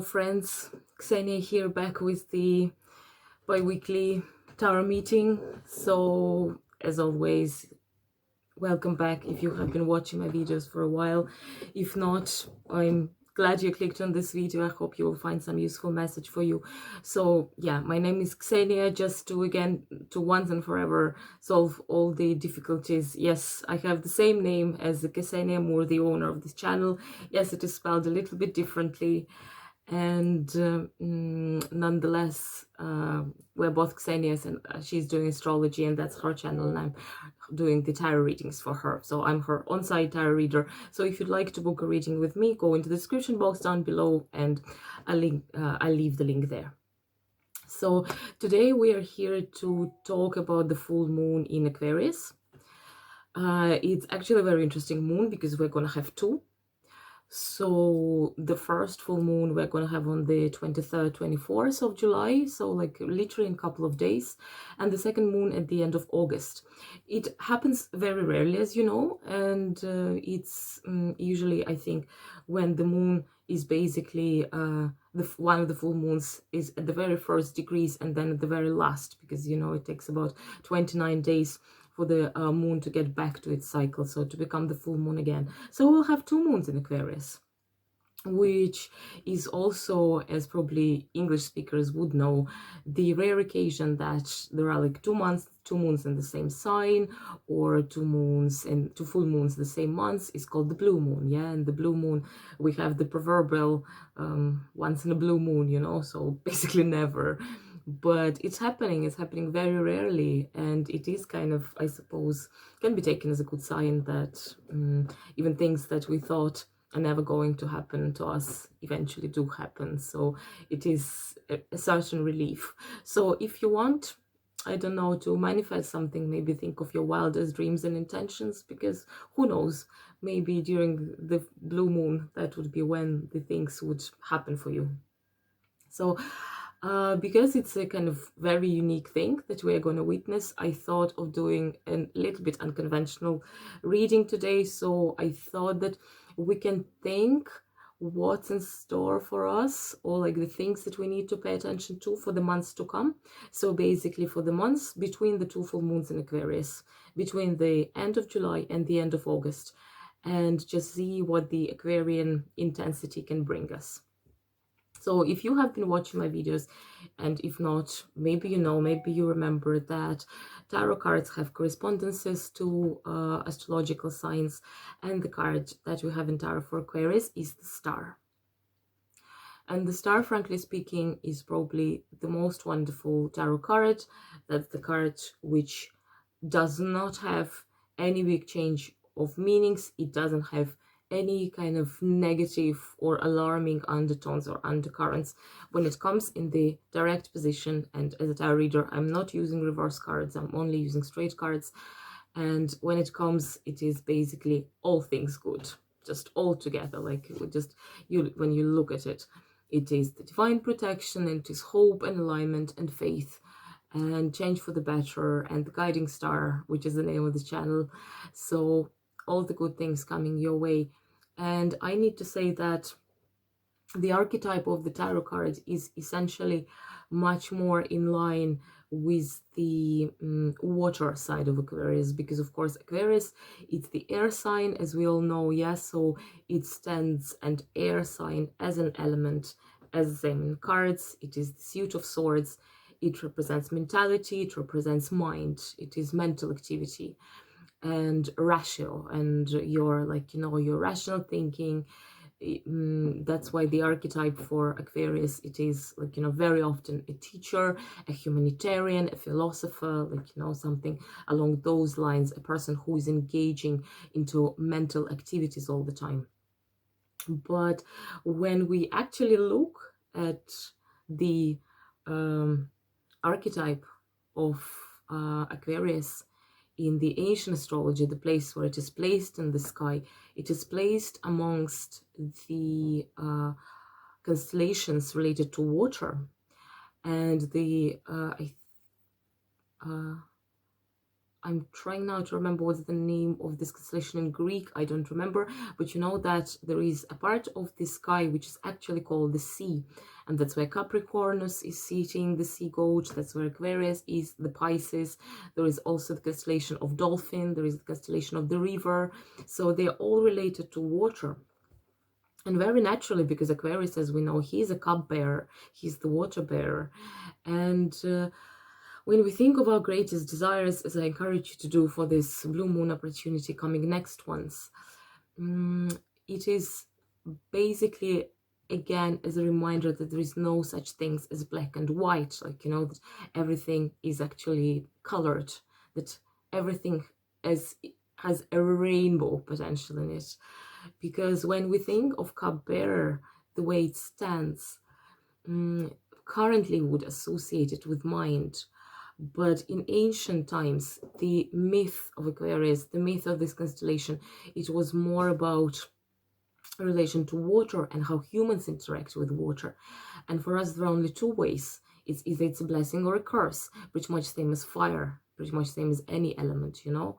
Hello friends, Kesenya here, back with the bi-weekly tarot meeting. So as always, welcome back if you have been watching my videos for a while. If not, I'm glad you clicked on this video. I hope you will find some useful message for you. So yeah, my name is Kesenya, just to once and forever solve all the difficulties. Yes, I have the same name as the Kesenya Moore, the owner of this channel. Yes, it is spelled a little bit differently, and nonetheless, we're both Ksenias, and she's doing astrology, and that's her channel, and I'm doing the tarot readings for her. So I'm her on-site tarot reader. So if you'd like to book a reading with me, go into the description box down below, and I'll leave the link there. So today we are here to talk about the full moon in Aquarius. It's actually a very interesting moon because we're going to have two. So the first full moon we're going to have on the 23rd, 24th of July, so like literally in a couple of days, and the second moon at the end of August. It happens very rarely, as you know, and it's usually, I think, when the moon is basically one of the full moons is at the very first degrees and then at the very last, because you know it takes about 29 days for the moon to get back to its cycle, so to become the full moon again. So we'll have two moons in Aquarius, which is also, as probably English speakers would know, the rare occasion that there are like two moons in the same sign, or two full moons the same months is called the blue moon. Yeah, and the blue moon, we have the proverbial once in a blue moon, you know, so basically never. But it's happening very rarely, and it is kind of, I suppose, can be taken as a good sign that even things that we thought are never going to happen to us eventually do happen. So it is a certain relief. So if you want, I don't know, to manifest something, maybe think of your wildest dreams and intentions, because who knows, maybe during the blue moon, that would be when the things would happen for you. So because it's a kind of very unique thing that we're going to witness, I thought of doing a little bit unconventional reading today. So I thought that we can think what's in store for us, or like the things that we need to pay attention to for the months to come. So basically for the months between the two full moons in Aquarius, between the end of July and the end of August, and just see what the Aquarian intensity can bring us. So if you have been watching my videos, and if not, maybe you know, maybe you remember that tarot cards have correspondences to astrological signs, and the card that we have in tarot for Aquarius is the star. And the star, frankly speaking, is probably the most wonderful tarot card. That's the card which does not have any big change of meanings. It doesn't have any kind of negative or alarming undertones or undercurrents when it comes in the direct position. And as a tarot reader, I'm not using reverse cards, I'm only using straight cards. And when it comes, it is basically all things good, just all together. Like just when you look at it, it is the divine protection, and it is hope and alignment and faith and change for the better, and the guiding star, which is the name of the channel. So all the good things coming your way. And I need to say that the archetype of the tarot card is essentially much more in line with the water side of Aquarius, because of course Aquarius, it's the air sign, as we all know. Yes, so it stands an air sign as an element, as the same in cards. It is the suit of swords. It represents mentality, it represents mind, it is mental activity and rational, and your, like, you know, your rational thinking. That's why the archetype for Aquarius, it is, like, you know, very often a teacher, a humanitarian, a philosopher, like, you know, something along those lines, a person who is engaging into mental activities all the time. But when we actually look at the archetype of Aquarius in the ancient astrology, the place where it is placed in the sky, it is placed amongst the constellations related to water. And the I'm trying now to remember what's the name of this constellation in Greek. I don't remember, but you know that there is a part of the sky which is actually called the sea, and that's where Capricornus is sitting, the sea goat. That's where Aquarius is, the Pisces. There is also the constellation of Dolphin. There is the constellation of the River. So they're all related to water. And very naturally, because Aquarius, as we know, he's a cup bearer, he's the water bearer. And when we think of our greatest desires, as I encourage you to do for this blue moon opportunity coming next once, it is basically, again, as a reminder that there is no such things as black and white, like, you know, that everything is actually colored, that everything has a rainbow potential in it. Because when we think of cupbearer, the way it stands, currently would associate it with mind. But in ancient times, the myth of Aquarius, the myth of this constellation, it was more about relation to water and how humans interact with water. And for us, there are only two ways. It's either it's a blessing or a curse, pretty much same as fire, pretty much same as any element, you know.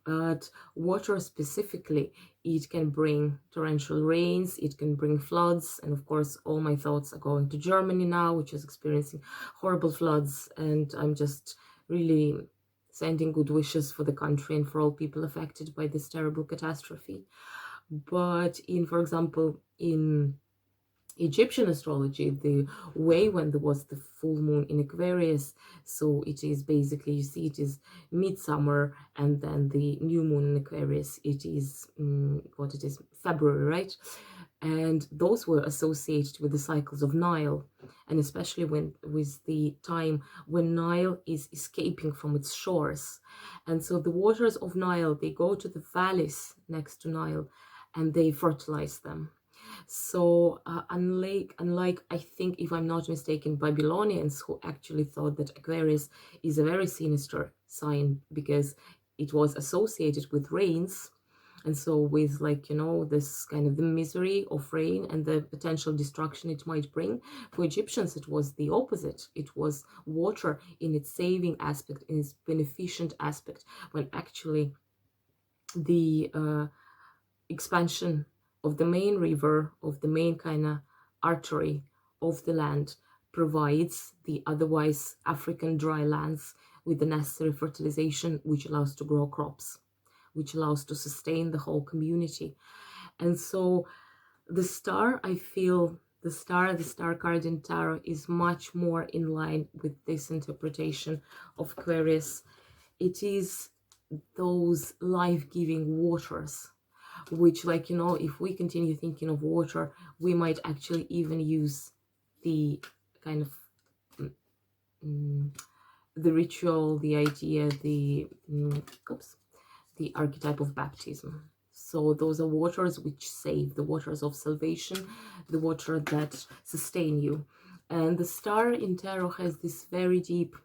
But water specifically, it can bring torrential rains, it can bring floods, and of course all my thoughts are going to Germany now, which is experiencing horrible floods, and I'm just really sending good wishes for the country and for all people affected by this terrible catastrophe. But in, for example, in Egyptian astrology, the way when there was the full moon in Aquarius, so it is basically, you see, it is midsummer, and then the new moon in Aquarius, it is what it is, February, right? And those were associated with the cycles of Nile, and especially when with the time when Nile is escaping from its shores. And so the waters of Nile, they go to the valleys next to Nile and they fertilize them. So unlike I think, if I'm not mistaken, Babylonians, who actually thought that Aquarius is a very sinister sign because it was associated with rains, and so with, like, you know, this kind of the misery of rain and the potential destruction it might bring. For Egyptians, it was the opposite. It was water in its saving aspect, in its beneficent aspect, when actually the expansion of the main river, of the main kind of artery of the land, provides the otherwise African dry lands with the necessary fertilization, which allows to grow crops, which allows to sustain the whole community. And so the star, I feel, the star card in tarot is much more in line with this interpretation of Aquarius. It is those life-giving waters, which, like, you know, if we continue thinking of water, we might actually even use the kind of the ritual, the idea, the archetype of baptism. So those are waters which save, the waters of salvation, the water that sustain you. And the star in tarot has this very deep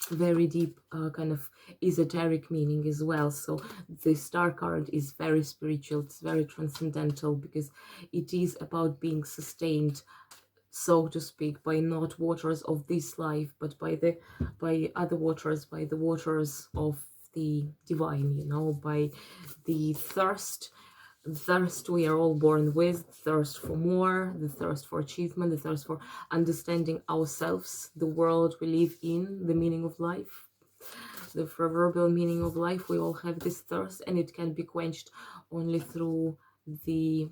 kind of esoteric meaning as well. So the star card is very spiritual, it's very transcendental, because it is about being sustained, so to speak, by not waters of this life, but by other waters, by the waters of the divine, you know, by the thirst we are all born with, thirst for more, the thirst for achievement, the thirst for understanding ourselves, the world we live in, the meaning of life, the proverbial meaning of life. We all have this thirst, and it can be quenched only through the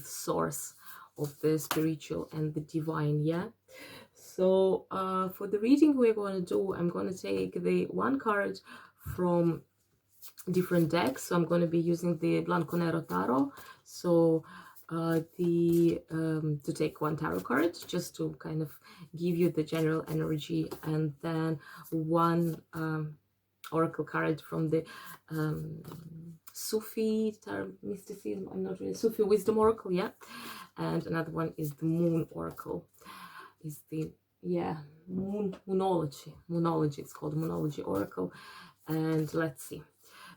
source of the spiritual and the divine. Yeah. So for the reading we're going to do, I'm going to take the one card from different decks. So I'm going to be using the Blanco Nero Tarot. So to take one tarot card, just to kind of give you the general energy, and then one oracle card from the Sufi tarot mysticism, I'm not really, Sufi wisdom oracle, yeah. And another one is the moon oracle, is the, yeah, moonology, it's called moonology oracle. And let's see.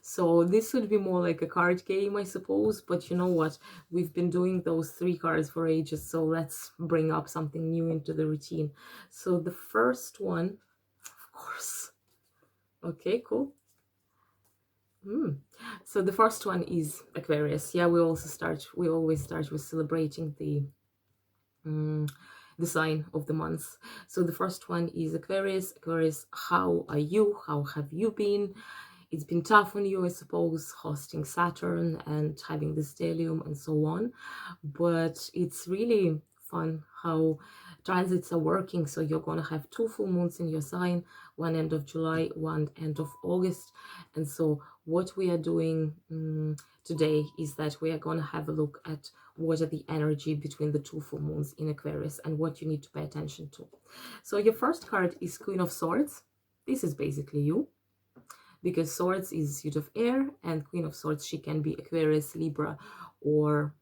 So this would be more like a card game, I suppose, but you know what, we've been doing those 3 cards for ages, so let's bring up something new into the routine. So the first one, of course, Okay, cool. So the first one is Aquarius. Yeah, we always start with celebrating the sign of the month. So the first one is Aquarius. Aquarius, how are you? How have you been? It's been tough on you, I suppose, hosting Saturn and having the stellium and so on. But it's really fun how transits are working. So you're going to have 2 full moons in your sign, one end of July, one end of August. And so what we are doing today is that we are going to have a look at what are the energy between the 2 full moons in Aquarius and what you need to pay attention to. So your first card is Queen of Swords. This is basically you, because Swords is suit of air, and Queen of Swords, she can be Aquarius, Libra, or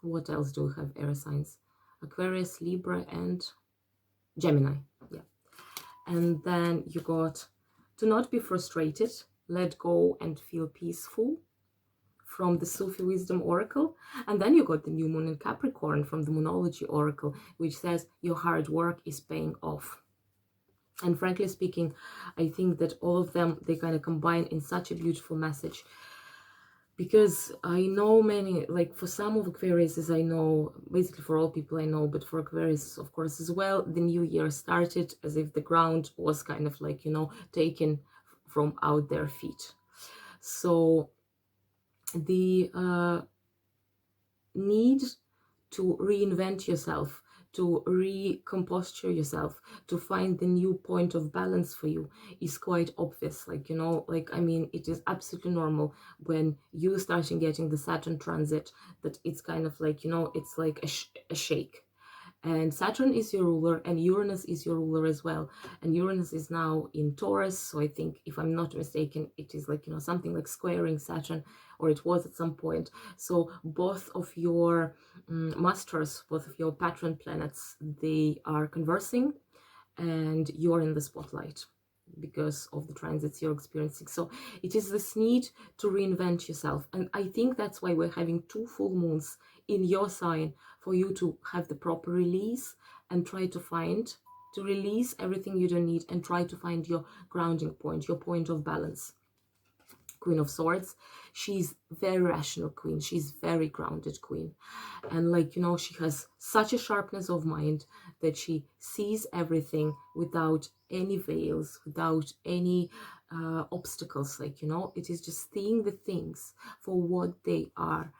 what else do we have air signs? Aquarius, Libra, and Gemini. Yeah. And then you got do not be frustrated, let go and feel peaceful from the Sufi Wisdom Oracle. And then you got the new moon in Capricorn from the Moonology Oracle, which says your hard work is paying off. And frankly speaking, I think that all of them, they kind of combine in such a beautiful message. Because I know many, like for some of Aquarius, I know, basically for all people I know, but for Aquarius, of course, as well, the new year started as if the ground was kind of like, you know, taken from out their feet. So the need to reinvent yourself, to recomposture yourself, to find the new point of balance for you is quite obvious. Like, you know, like, I mean, it is absolutely normal when you starting getting the Saturn transit that it's kind of like, you know, it's like a shake. And Saturn is your ruler and Uranus is your ruler as well. And Uranus is now in Taurus. So I think, if I'm not mistaken, it is like, you know, something like squaring Saturn, or it was at some point. So both of your masters, both of your patron planets, they are conversing and you're in the spotlight because of the transits you're experiencing. So it is this need to reinvent yourself. And I think that's why we're having 2 full moons in your sign, for you to have the proper release and try to release everything you don't need and try to find your grounding point, your point of balance. Queen of Swords, she's very rational queen, she's very grounded queen, and like, you know, she has such a sharpness of mind that she sees everything without any veils, without any obstacles. Like, you know, it is just seeing the things for what they are.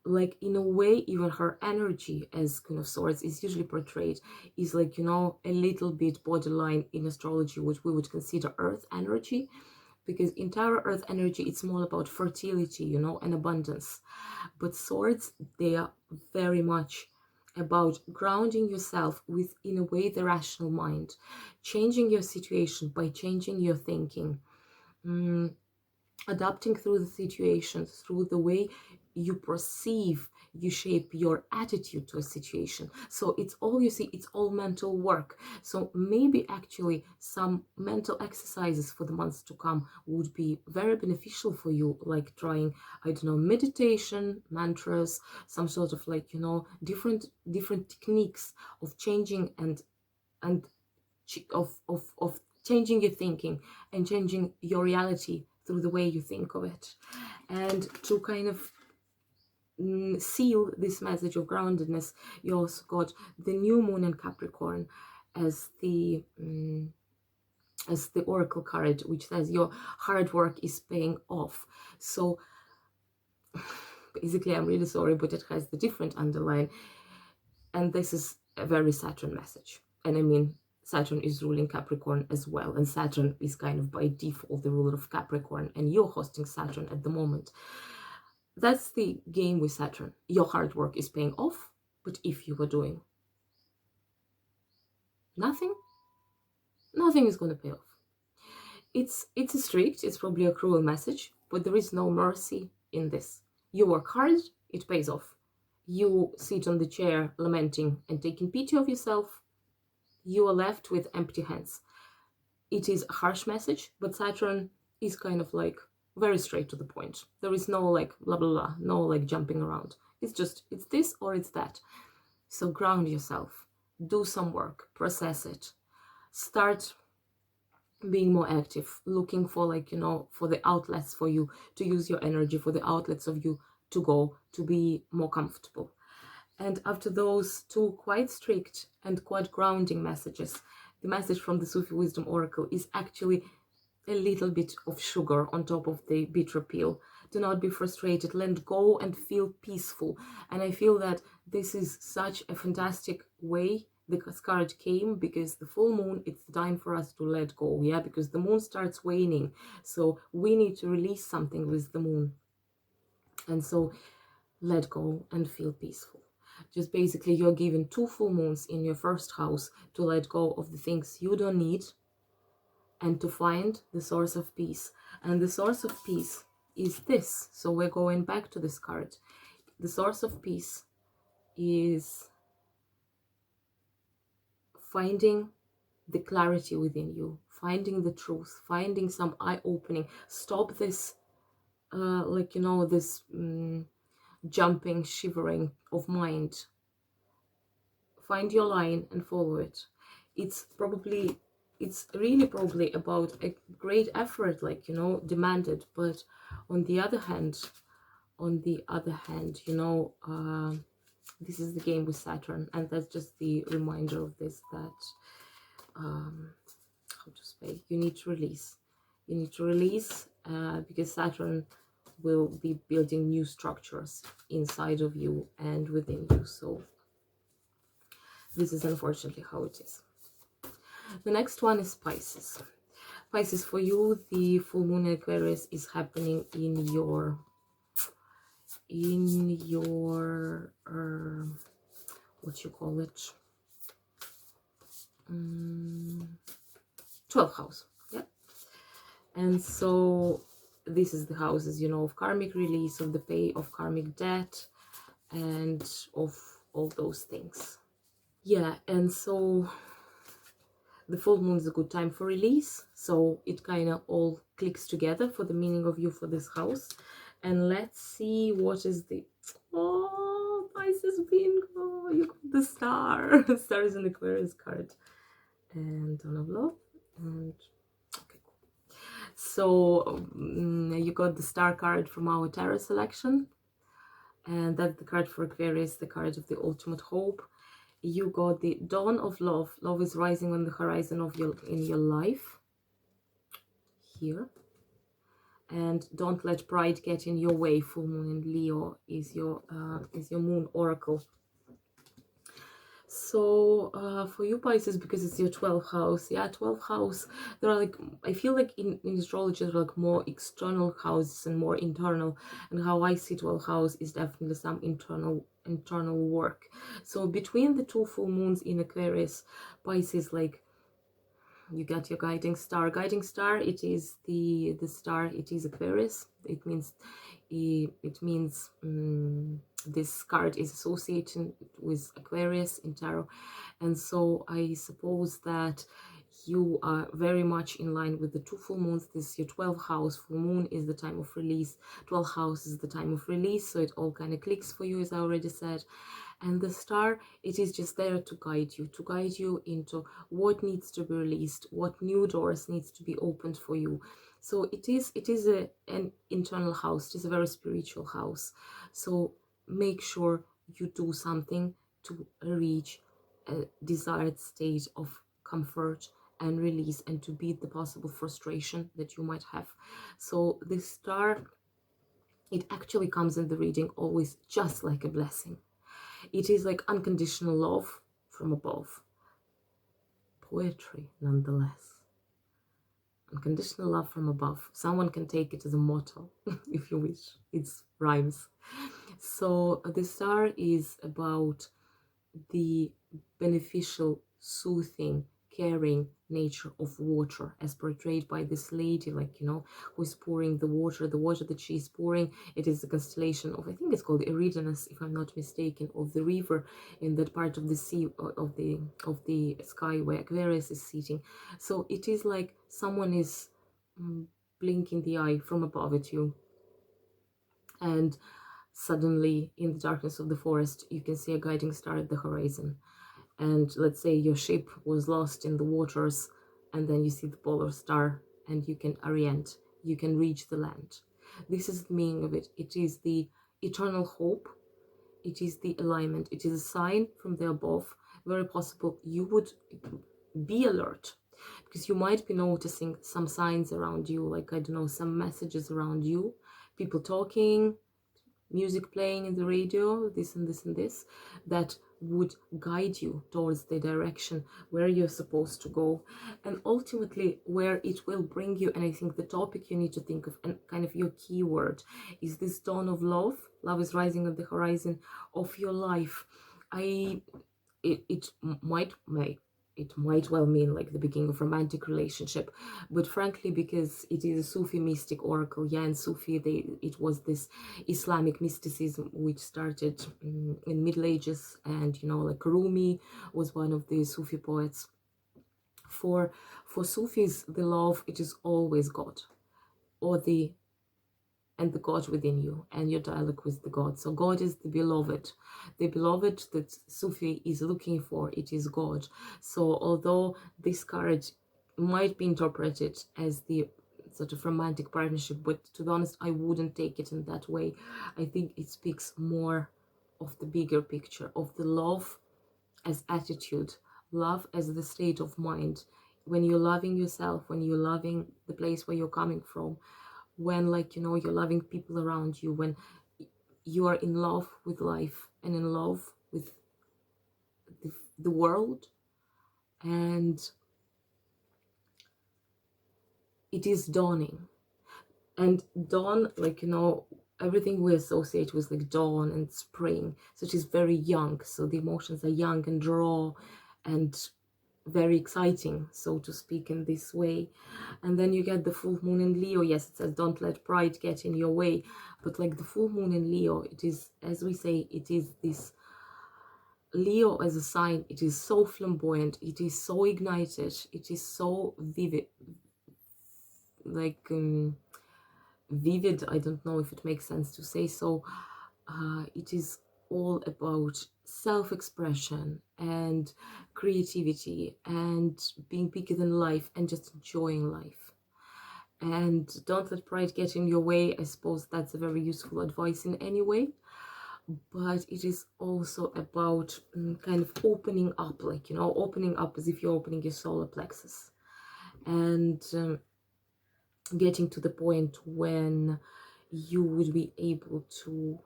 Like, in a way, even her energy as Queen of Swords is usually portrayed is like, you know, a little bit borderline in astrology, which we would consider earth energy, because in Tarot earth energy, it's more about fertility, you know, and abundance. But Swords, they are very much about grounding yourself with, in a way, the rational mind, changing your situation by changing your thinking, adapting through the situations, through the way you perceive, you shape your attitude to a situation. So it's all, you see, it's all mental work. So maybe actually some mental exercises for the months to come would be very beneficial for you, like trying, I don't know, meditation, mantras, some sort of like, you know, different techniques of changing and of changing your thinking and changing your reality through the way you think of it. And to kind of seal this message of groundedness, you also got the new moon in Capricorn as the oracle card, which says your hard work is paying off. So basically, I'm really sorry, but it has the different underline, and this is a very Saturn message. And I mean, Saturn is ruling Capricorn as well, and Saturn is kind of by default the ruler of Capricorn, and you're hosting Saturn at the moment. That's the game with Saturn. Your hard work is paying off, but if you were doing nothing is going to pay off. It's a strict, it's probably a cruel message, but there is no mercy in this. You work hard, it pays off. You sit on the chair lamenting and taking pity of yourself, you are left with empty hands. It is a harsh message, but Saturn is kind of like very straight to the point. There is no like blah blah blah, no like jumping around. It's just, it's this or it's that. So ground yourself, do some work, process it, start being more active, looking for, like, you know, for the outlets for you to use your energy, for the outlets of you to go, to be more comfortable. And after those two quite strict and quite grounding messages, the message from the Sufi Wisdom Oracle is actually a little bit of sugar on top of the bitter pill. Do not be frustrated, let go and feel peaceful. And I feel that this is such a fantastic way the card came, because the full moon, it's the time for us to let go, yeah, because the moon starts waning, so we need to release something with the moon. And so let go and feel peaceful. Just basically, you're given 2 full moons in your first house to let go of the things you don't need and to find the source of peace. And the source of peace is this. So we're going back to this card. The source of peace is finding the clarity within you, finding the truth, finding some eye-opening. Stop this, like, you know, this jumping, shivering of mind. Find your line and follow it. It's really probably about a great effort, like, you know, demanded. But on the other hand, you know, this is the game with Saturn, and that's just the reminder of this, that how to say, you need to release. You need to release, because Saturn will be building new structures inside of you and within you. So this is unfortunately how it is. The next one is Pisces. Pisces, for you, the full moon in Aquarius is happening in your what you call it, 12th house. Yeah. And so this is the houses, you know, of karmic release, of the pay of karmic debt, and of all those things. Yeah. And so the full moon is a good time for release, so it kind of all clicks together for the meaning of you for this house. And let's see what is the, oh, Pisces bingo, you got the star. Star is an Aquarius card, and Dawn of Love, and okay, cool. So you got the star card from our tarot selection, and that's the card for Aquarius, the card of the ultimate hope. You got the Dawn of Love. Love is rising on the horizon of in your life here. And don't let pride get in your way. Full moon in Leo is your moon oracle. So for you Pisces, because it's your 12th house, yeah, 12th house, there are, like, I feel like in astrology there are like more external houses and more internal, and how I see 12th house is definitely some internal work. So between the 2 full moons in Aquarius, Pisces, like, you got your guiding star. Guiding star, it is the star, it is Aquarius. It means this card is associated with Aquarius in tarot. And so I suppose that you are very much in line with the 2 full moons. This is your 12th house. Full moon is the time of release. 12th house is the time of release. So it all kind of clicks for you, as I already said. And the star, it is just there to guide you into what needs to be released, what new doors needs to be opened for you. So it is an internal house. It is a very spiritual house. So make sure you do something to reach a desired state of comfort and release, and to beat the possible frustration that you might have. So this star, it actually comes in the reading always just like a blessing. It is like unconditional love from above. Poetry, nonetheless. Unconditional love from above. Someone can take it as a motto, if you wish. It's rhymes. So the star is about the beneficial, soothing, caring nature of water, as portrayed by this lady, like, you know, who's pouring the water that she's pouring. It is the constellation of, I think it's called Eridanus, if I'm not mistaken, of the river in that part of the sea, of the sky where Aquarius is sitting. So it is like someone is blinking the eye from above at you, and suddenly in the darkness of the forest you can see a guiding star at the horizon. And let's say your ship was lost in the waters and then you see the polar star, and you can orient, you can reach the land. This is the meaning of it. It is the eternal hope, it is the alignment, it is a sign from the above. Very possible you would be alert, because you might be noticing some signs around you, like, I don't know, some messages around you, people talking, music playing in the radio, this and this and this, that would guide you towards the direction where you're supposed to go, and ultimately where it will bring you. And I think the topic you need to think of, and kind of your keyword, is this dawn of love. Love is rising on the horizon of your life. It might well mean like the beginning of romantic relationship, but frankly, because it is a Sufi mystic oracle, yeah, and Sufi, it was this Islamic mysticism which started in Middle Ages, and you know, like Rumi was one of the Sufi poets. For Sufis, the love, it is always God, or the God within you, and your dialogue with the God. So God is the beloved that Sufi is looking for. It is God. So although this card might be interpreted as the sort of romantic partnership, but to be honest, I wouldn't take it in that way. I think it speaks more of the bigger picture of the love as attitude, love as the state of mind. When you're loving yourself, when you're loving the place where you're coming from, when, like, you know, you're loving people around you, when you are in love with life and in love with the world, and it is dawning. And dawn, like, you know, everything we associate with like dawn and spring, so it is very young, so the emotions are young and raw and very exciting, so to speak, in this way. And then you get the full moon in Leo. Yes, it says don't let pride get in your way, but like the full moon in Leo, it is, as we say, it is this Leo as a sign. It is so flamboyant, it is so ignited, it is so vivid, like vivid, I don't know if it makes sense to say so. It is all about self-expression and creativity and being bigger than life and just enjoying life. And don't let pride get in your way. I suppose that's a very useful advice in any way, but it is also about kind of opening up, like, you know, opening up as if you're opening your solar plexus, and getting to the point when you would be able to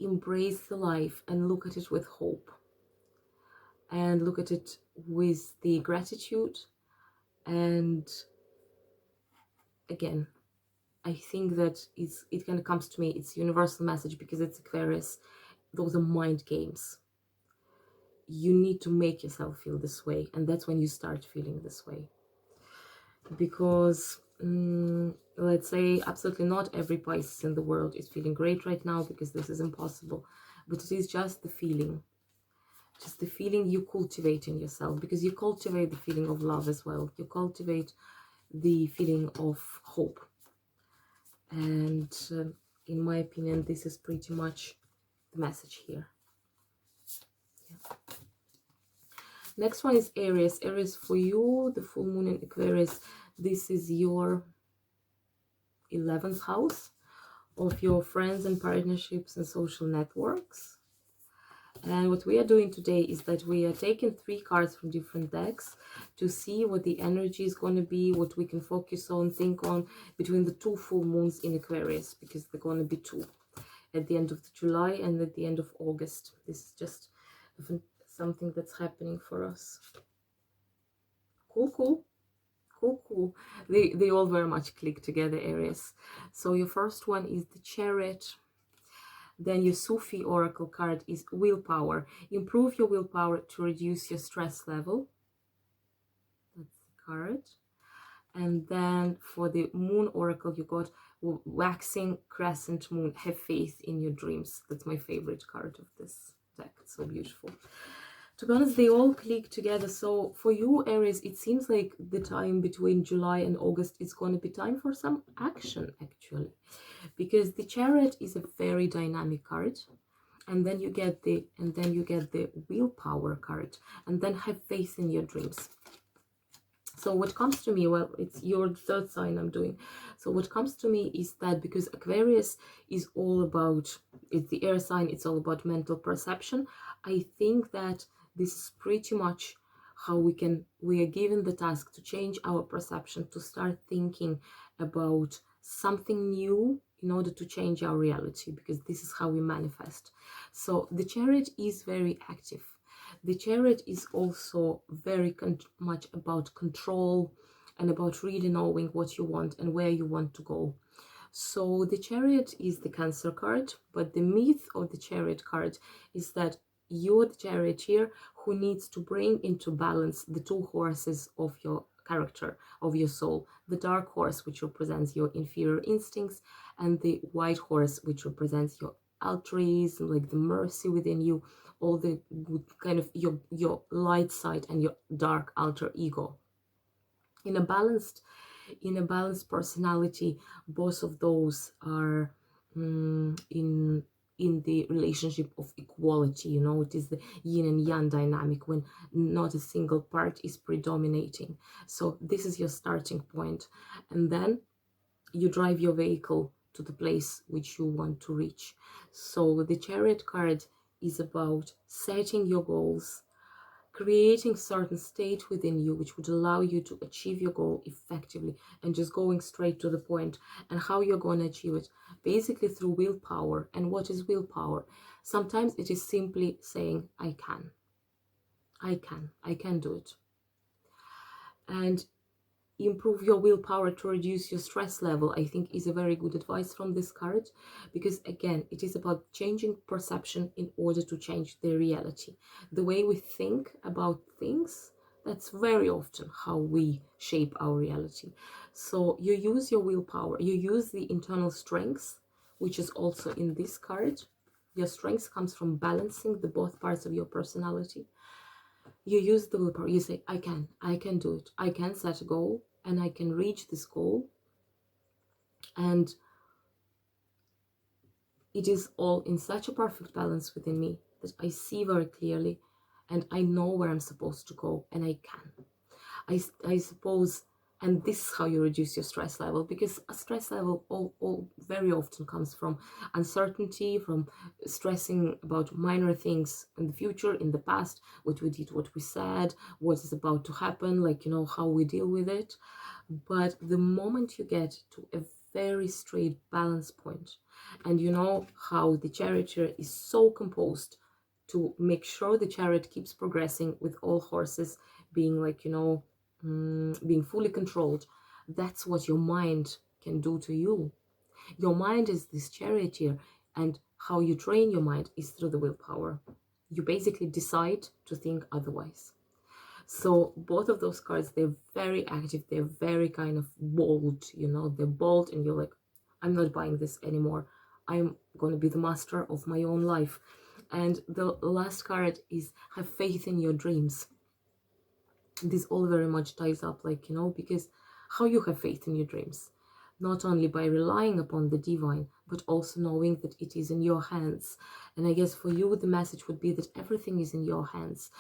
embrace the life and look at it with hope, and look at it with the gratitude. And again, I think that it kind of comes to me, it's universal message, because it's Aquarius. Those are mind games. You need to make yourself feel this way, and that's when you start feeling this way. Because let's say absolutely not every Pisces in the world is feeling great right now, because this is impossible, but it is just the feeling you cultivate in yourself, because you cultivate the feeling of love as well, you cultivate the feeling of hope. And in my opinion, this is pretty much the message here. Yeah. Next one is Aries. Aries, for you, the full moon in Aquarius, this is your 11th house of your friends and partnerships and social networks. And what we are doing today is that we are taking 3 cards from different decks to see what the energy is going to be, what we can focus on, think on between the 2 full moons in Aquarius, because they're going to be 2 at the end of July and at the end of August. This is just something that's happening for us. Cool. They all very much click together, Aries. So your first one is the Chariot. Then your Sufi oracle card is willpower. Improve your willpower to reduce your stress level. That's the card. And then for the moon oracle, you got waxing crescent moon. Have faith in your dreams. That's my favorite card of this deck. It's so beautiful. To be honest, they all click together. So for you, Aries, it seems like the time between July and August is going to be time for some action, actually, because the Chariot is a very dynamic card, and then you get the willpower card, and then have faith in your dreams. So what comes to me, well, it's your third sign I'm doing. So what comes to me is that because Aquarius is all about, it's the air sign, it's all about mental perception. I think that this is pretty much how we are given the task to change our perception, to start thinking about something new in order to change our reality, because this is how we manifest. So the Chariot is very active. The Chariot is also very much about control and about really knowing what you want and where you want to go. So the Chariot is the Cancer card, but the myth of the Chariot card is that you're the charioteer who needs to bring into balance the two horses of your character, of your soul. The dark horse, which represents your inferior instincts, and the white horse, which represents your altruism, like the mercy within you, all the good kind of your light side and your dark alter ego. In a balanced personality, both of those are in the relationship of equality. You know, it is the yin and yang dynamic when not a single part is predominating. So this is your starting point, and then you drive your vehicle to the place which you want to reach. So the Chariot card is about setting your goals, creating certain state within you which would allow you to achieve your goal effectively, and just going straight to the point. And how you're going to achieve it, basically through willpower. And what is willpower? Sometimes it is simply saying I can do it. And improve your willpower to reduce your stress level, I think, is a very good advice from this card, because again, it is about changing perception in order to change the reality. The way we think about things, that's very often how we shape our reality. So you use your willpower, you use the internal strength, which is also in this card. Your strength comes from balancing the both parts of your personality. You use the willpower, you say I can do it, I can set a goal and I can reach this goal, and it is all in such a perfect balance within me that I see very clearly and I know where I'm supposed to go, and I can. I suppose, and this is how you reduce your stress level, because a stress level all very often comes from uncertainty, from stressing about minor things in the future, in the past, what we did, what we said, what is about to happen, like, you know, how we deal with it. But the moment you get to a very straight balance point, and you know how the charioteer is so composed to make sure the chariot keeps progressing with all horses being, like, you know, being fully controlled, that's what your mind can do to you. Your mind is this charioteer, and how you train your mind is through the willpower. You basically decide to think otherwise. So both of those cards, they're very active, they're very kind of bold, you know, they're bold, and you're like, I'm not buying this anymore. I'm going to be the master of my own life. And the last card is have faith in your dreams. This all very much ties up, like, you know, because how you have faith in your dreams, not only by relying upon the divine, but also knowing that it is in your hands. And I guess for you, the message would be that everything is in your hands,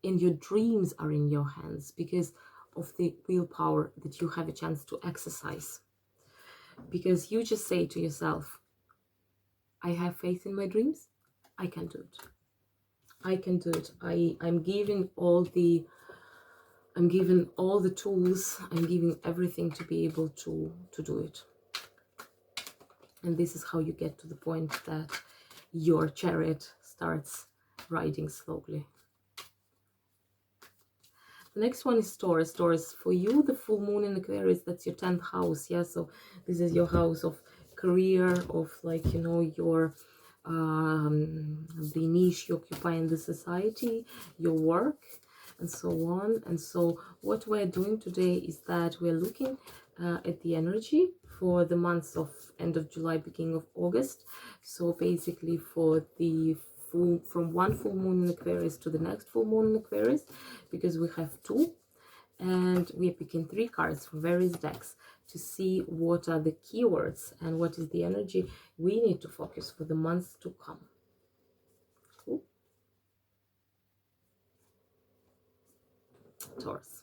and your dreams are in your hands because of the willpower that you have a chance to exercise. Because you just say to yourself, I have faith in my dreams, I can do it. I can do it. I'm given all the tools, I'm giving everything to be able to do it. And this is how you get to the point that your chariot starts riding slowly. The next one is Taurus. Taurus, for you, the full moon in Aquarius, that's your 10th house. Yeah, so this is your house of career, of, like, you know, your the niche you occupy in the society, your work, and so on. And so what we're doing today is that we're looking at the energy for the months of end of July, beginning of August. So basically for the from one full moon in Aquarius to the next full moon in Aquarius, because we have two, and we're picking 3 cards from various decks to see what are the keywords and what is the energy we need to focus for the months to come. Cool. Taurus.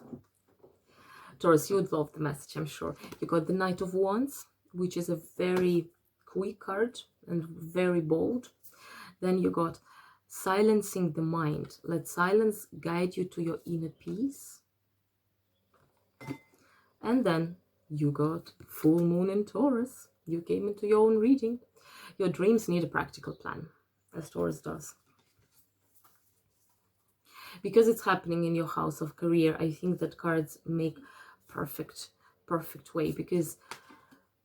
Taurus, you would love the message, I'm sure. You got the Knight of Wands, which is a very quick card and very bold. Then you got silencing the mind. Let silence guide you to your inner peace. And then you got full moon in Taurus. You came into your own reading. Your dreams need a practical plan, as Taurus does. Because it's happening in your house of career, I think that cards make perfect way, because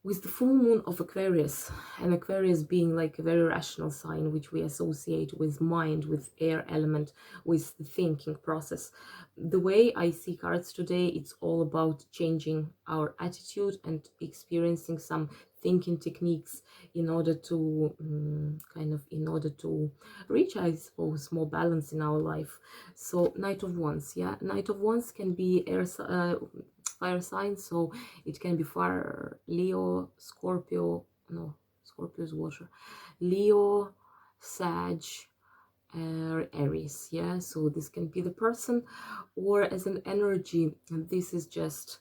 with the full moon of Aquarius, and Aquarius being like a very rational sign, which we associate with mind, with air element, with the thinking process. The way I see cards today, it's all about changing our attitude and experiencing some thinking techniques in order to in order to reach, I suppose, more balance in our life. So Knight of Wands, yeah, Knight of Wands can be air fire signs, so it can be fire, Leo, Scorpio, no, Scorpio is water, Leo, Sag, Aries, yeah. So this can be the person, or as an energy, and this is just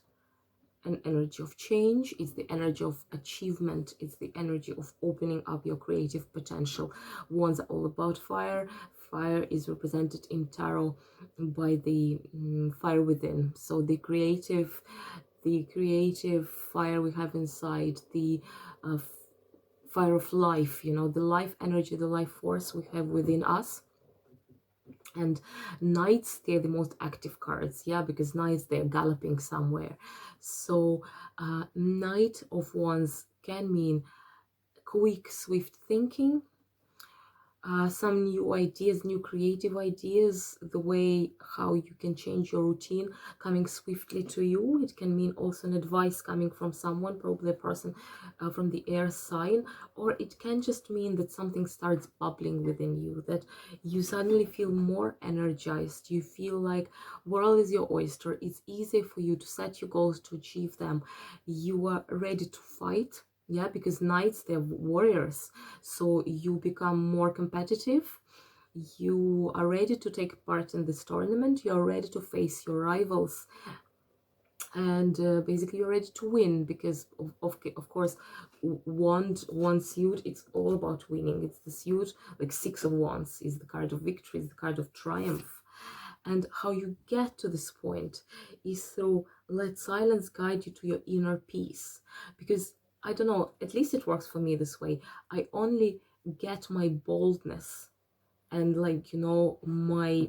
an energy of change. It's the energy of achievement. It's the energy of opening up your creative potential. Wands are all about fire. Fire is represented in tarot by the fire within. So the creative fire we have inside, the fire of life, you know, the life energy, the life force we have within us. And knights, they're the most active cards, yeah, because knights, they're galloping somewhere. So Knight of Wands can mean quick, swift thinking, some new ideas, new creative ideas, the way how you can change your routine coming swiftly to you. It can mean also an advice coming from someone, probably a person from the air sign, or it can just mean that something starts bubbling within you, that you suddenly feel more energized. You feel like world is your oyster. It's easy for you to set your goals, to achieve them. You are ready to fight. Yeah, because knights, they're warriors, so you become more competitive. You are ready to take part in this tournament. You're ready to face your rivals, and basically you're ready to win, because of course, one suit, it's all about winning. It's the suit, like Six of Wands is the card of victory, is the card of triumph. And how you get to this point is through let silence guide you to your inner peace. Because I don't know, at least it works for me this way. I only get my boldness and, like, you know, my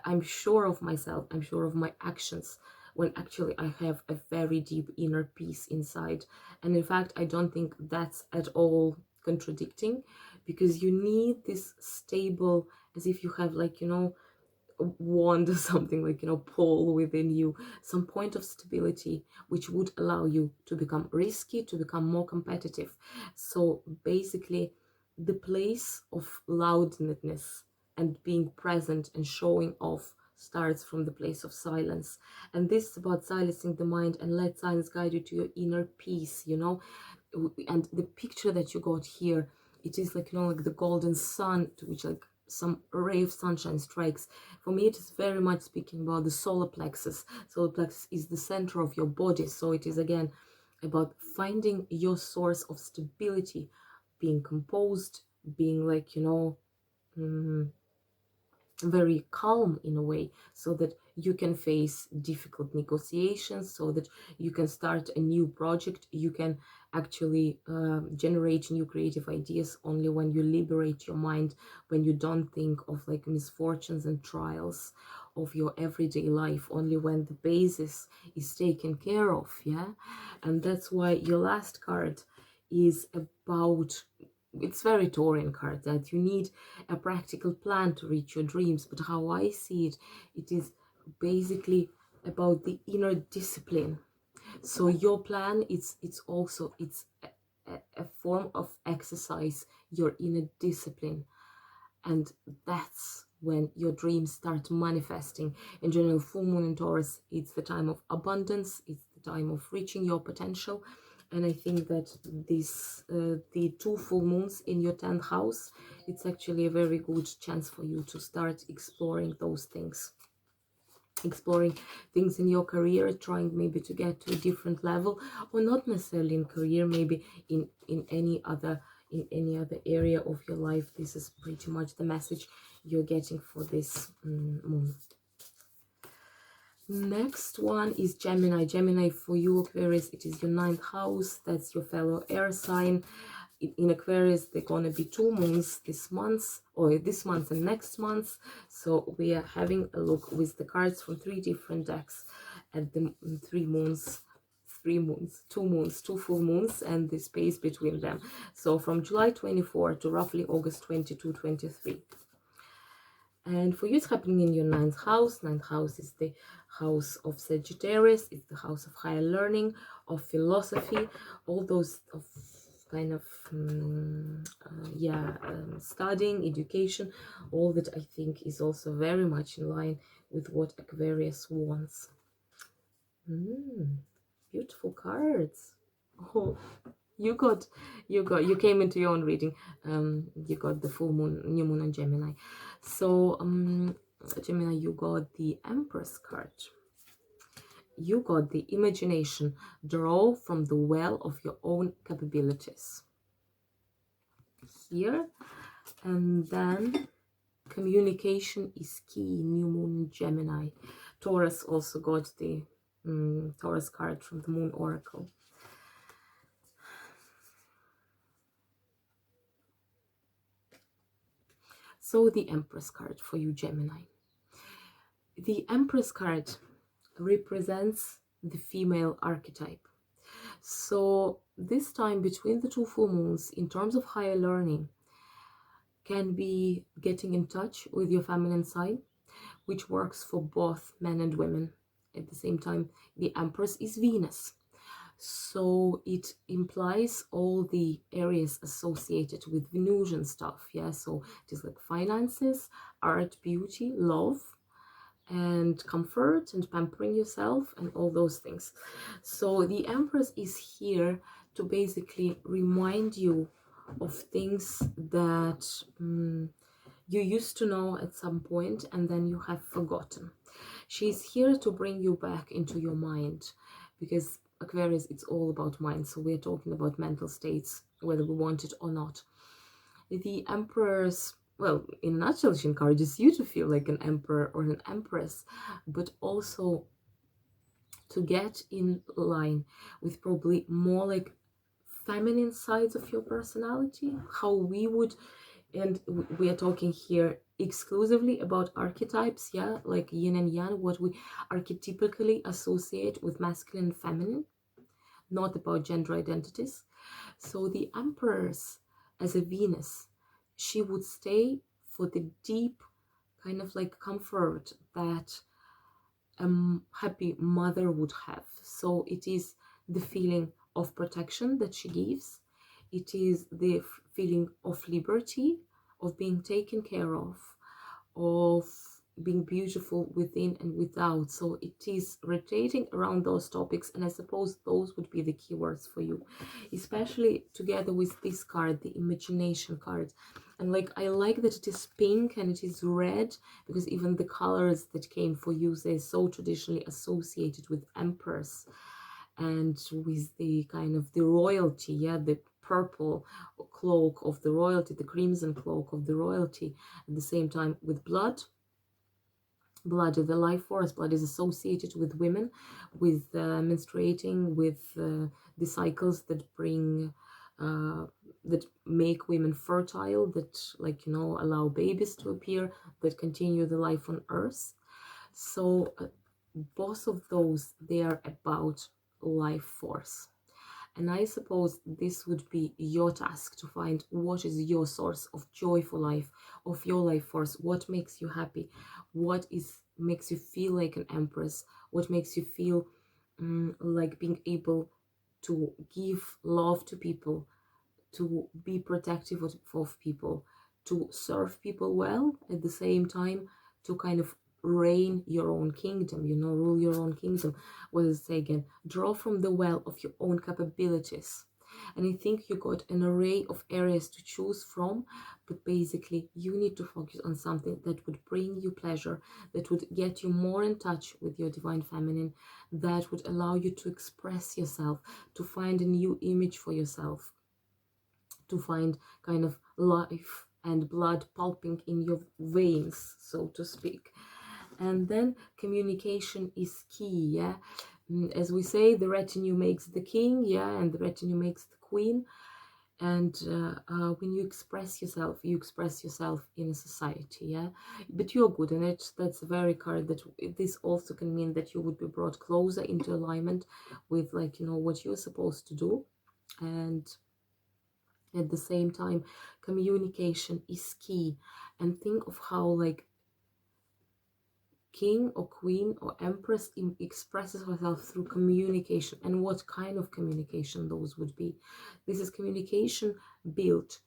I'm sure of myself, I'm sure of my actions, when actually I have a very deep inner peace inside. And in fact, I don't think that's at all contradicting, because you need this stable, as if you have, like, you know, wand or something, like, you know, pole within you, some point of stability which would allow you to become risky, to become more competitive. So basically the place of loudness and being present and showing off starts from the place of silence. And this is about silencing the mind and let silence guide you to your inner peace, you know. And the picture that you got here, it is like, you know, like the golden sun to which, like, some ray of sunshine strikes. For me, it is very much speaking about the solar plexus. Solar plexus is the center of your body, so it is again about finding your source of stability, being composed, being, like, you know, very calm in a way, so that you can face difficult negotiations, so that you can start a new project. You can actually generate new creative ideas only when you liberate your mind, when you don't think of, like, misfortunes and trials of your everyday life, only when the basis is taken care of. Yeah, and that's why your last card is about, it's very Taurian card, that you need a practical plan to reach your dreams. But how I see it, it is basically about the inner discipline. So your plan, it's also, it's a form of exercise, your inner discipline. And that's when your dreams start manifesting. In general, full moon in Taurus, it's the time of abundance, it's the time of reaching your potential. And I think that this the 2 full moons in your 10th house, it's actually a very good chance for you to start exploring those things. exploring things in your career, trying maybe to get to a different level, or not necessarily in career, maybe in any other area of your life. This is pretty much the message you're getting for this moon. Next one is Gemini. Gemini, for you Aquarius, it is your 9th house. That's your fellow air sign. In Aquarius, there are going to be 2 moons this month, or this month and next month. So we are having a look with the cards from 3 different decks at the 2 moons, 2 full moons, and the space between them. So from July 24 to roughly August 22, 23. And for you, it's happening in your 9th house. 9th house is the house of Sagittarius. It's the house of higher learning, of philosophy, all those of kind of studying, education, all that I think is also very much in line with what Aquarius wants. Beautiful cards. Oh, you came into your own reading. You got the full moon, new moon on Gemini. So Gemini, you got the Empress card. You got the imagination. Draw from the well of your own capabilities. Here. And then communication is key. New moon Gemini. Taurus also got the Taurus card from the Moon Oracle. So the Empress card for you, Gemini. The Empress card represents the female archetype. So this time between the 2 full moons, in terms of higher learning, can be getting in touch with your feminine side, which works for both men and women. At the same time, the Empress is Venus. So it implies all the areas associated with Venusian stuff. Yeah, so it is like finances, art, beauty, love, and comfort and pampering yourself and all those things. So the Empress is here to basically remind you of things that you used to know at some point and then you have forgotten. She's here to bring you back into your mind, because Aquarius, it's all about mind. So we're talking about mental states, whether we want it or not. The Emperor's, well, in a nutshell, she encourages you to feel like an emperor or an empress, but also to get in line with probably more like feminine sides of your personality, how we would, and we are talking here exclusively about archetypes, yeah, like yin and yang, what we archetypically associate with masculine and feminine, not about gender identities. So the Empress, as a Venus, she would stay for the deep kind of like comfort that a happy mother would have. So it is the feeling of protection that she gives. It is the feeling of liberty, of being taken care of being beautiful within and without. So it is rotating around those topics, and I suppose those would be the keywords for you, especially together with this card, the imagination card. And like, I like that it is pink and it is red, because even the colors that came for you, they're so traditionally associated with empress and with the kind of the royalty, yeah, the purple cloak of the royalty, the crimson cloak of the royalty, at the same time with blood. Blood is the life force. Blood is associated with women, with menstruating, with the cycles that bring that make women fertile, that, like, you know, allow babies to appear, that continue the life on earth. So both of those, they are about life force. And I suppose this would be your task, to find what is your source of joy for life, of your life force, what makes you happy, what makes you feel like an empress, what makes you feel like being able to give love to people, to be protective of people, to serve people well, at the same time to kind of reign your own kingdom, you know, rule your own kingdom. What does it say again? Draw from the well of your own capabilities. And I think you got an array of areas to choose from, but basically you need to focus on something that would bring you pleasure, that would get you more in touch with your divine feminine, that would allow you to express yourself, to find a new image for yourself, to find kind of life and blood pulping in your veins, so to speak. And then communication is key, yeah. As we say, the retinue makes the king, yeah, and the retinue makes the queen. And when you express yourself in a society, yeah, but you're good in it. That's a very card that this also can mean that you would be brought closer into alignment with, like, you know, what you're supposed to do. And at the same time, communication is key. And think of how, like, king or queen or empress expresses herself through communication, and what kind of communication those would be. This is communication built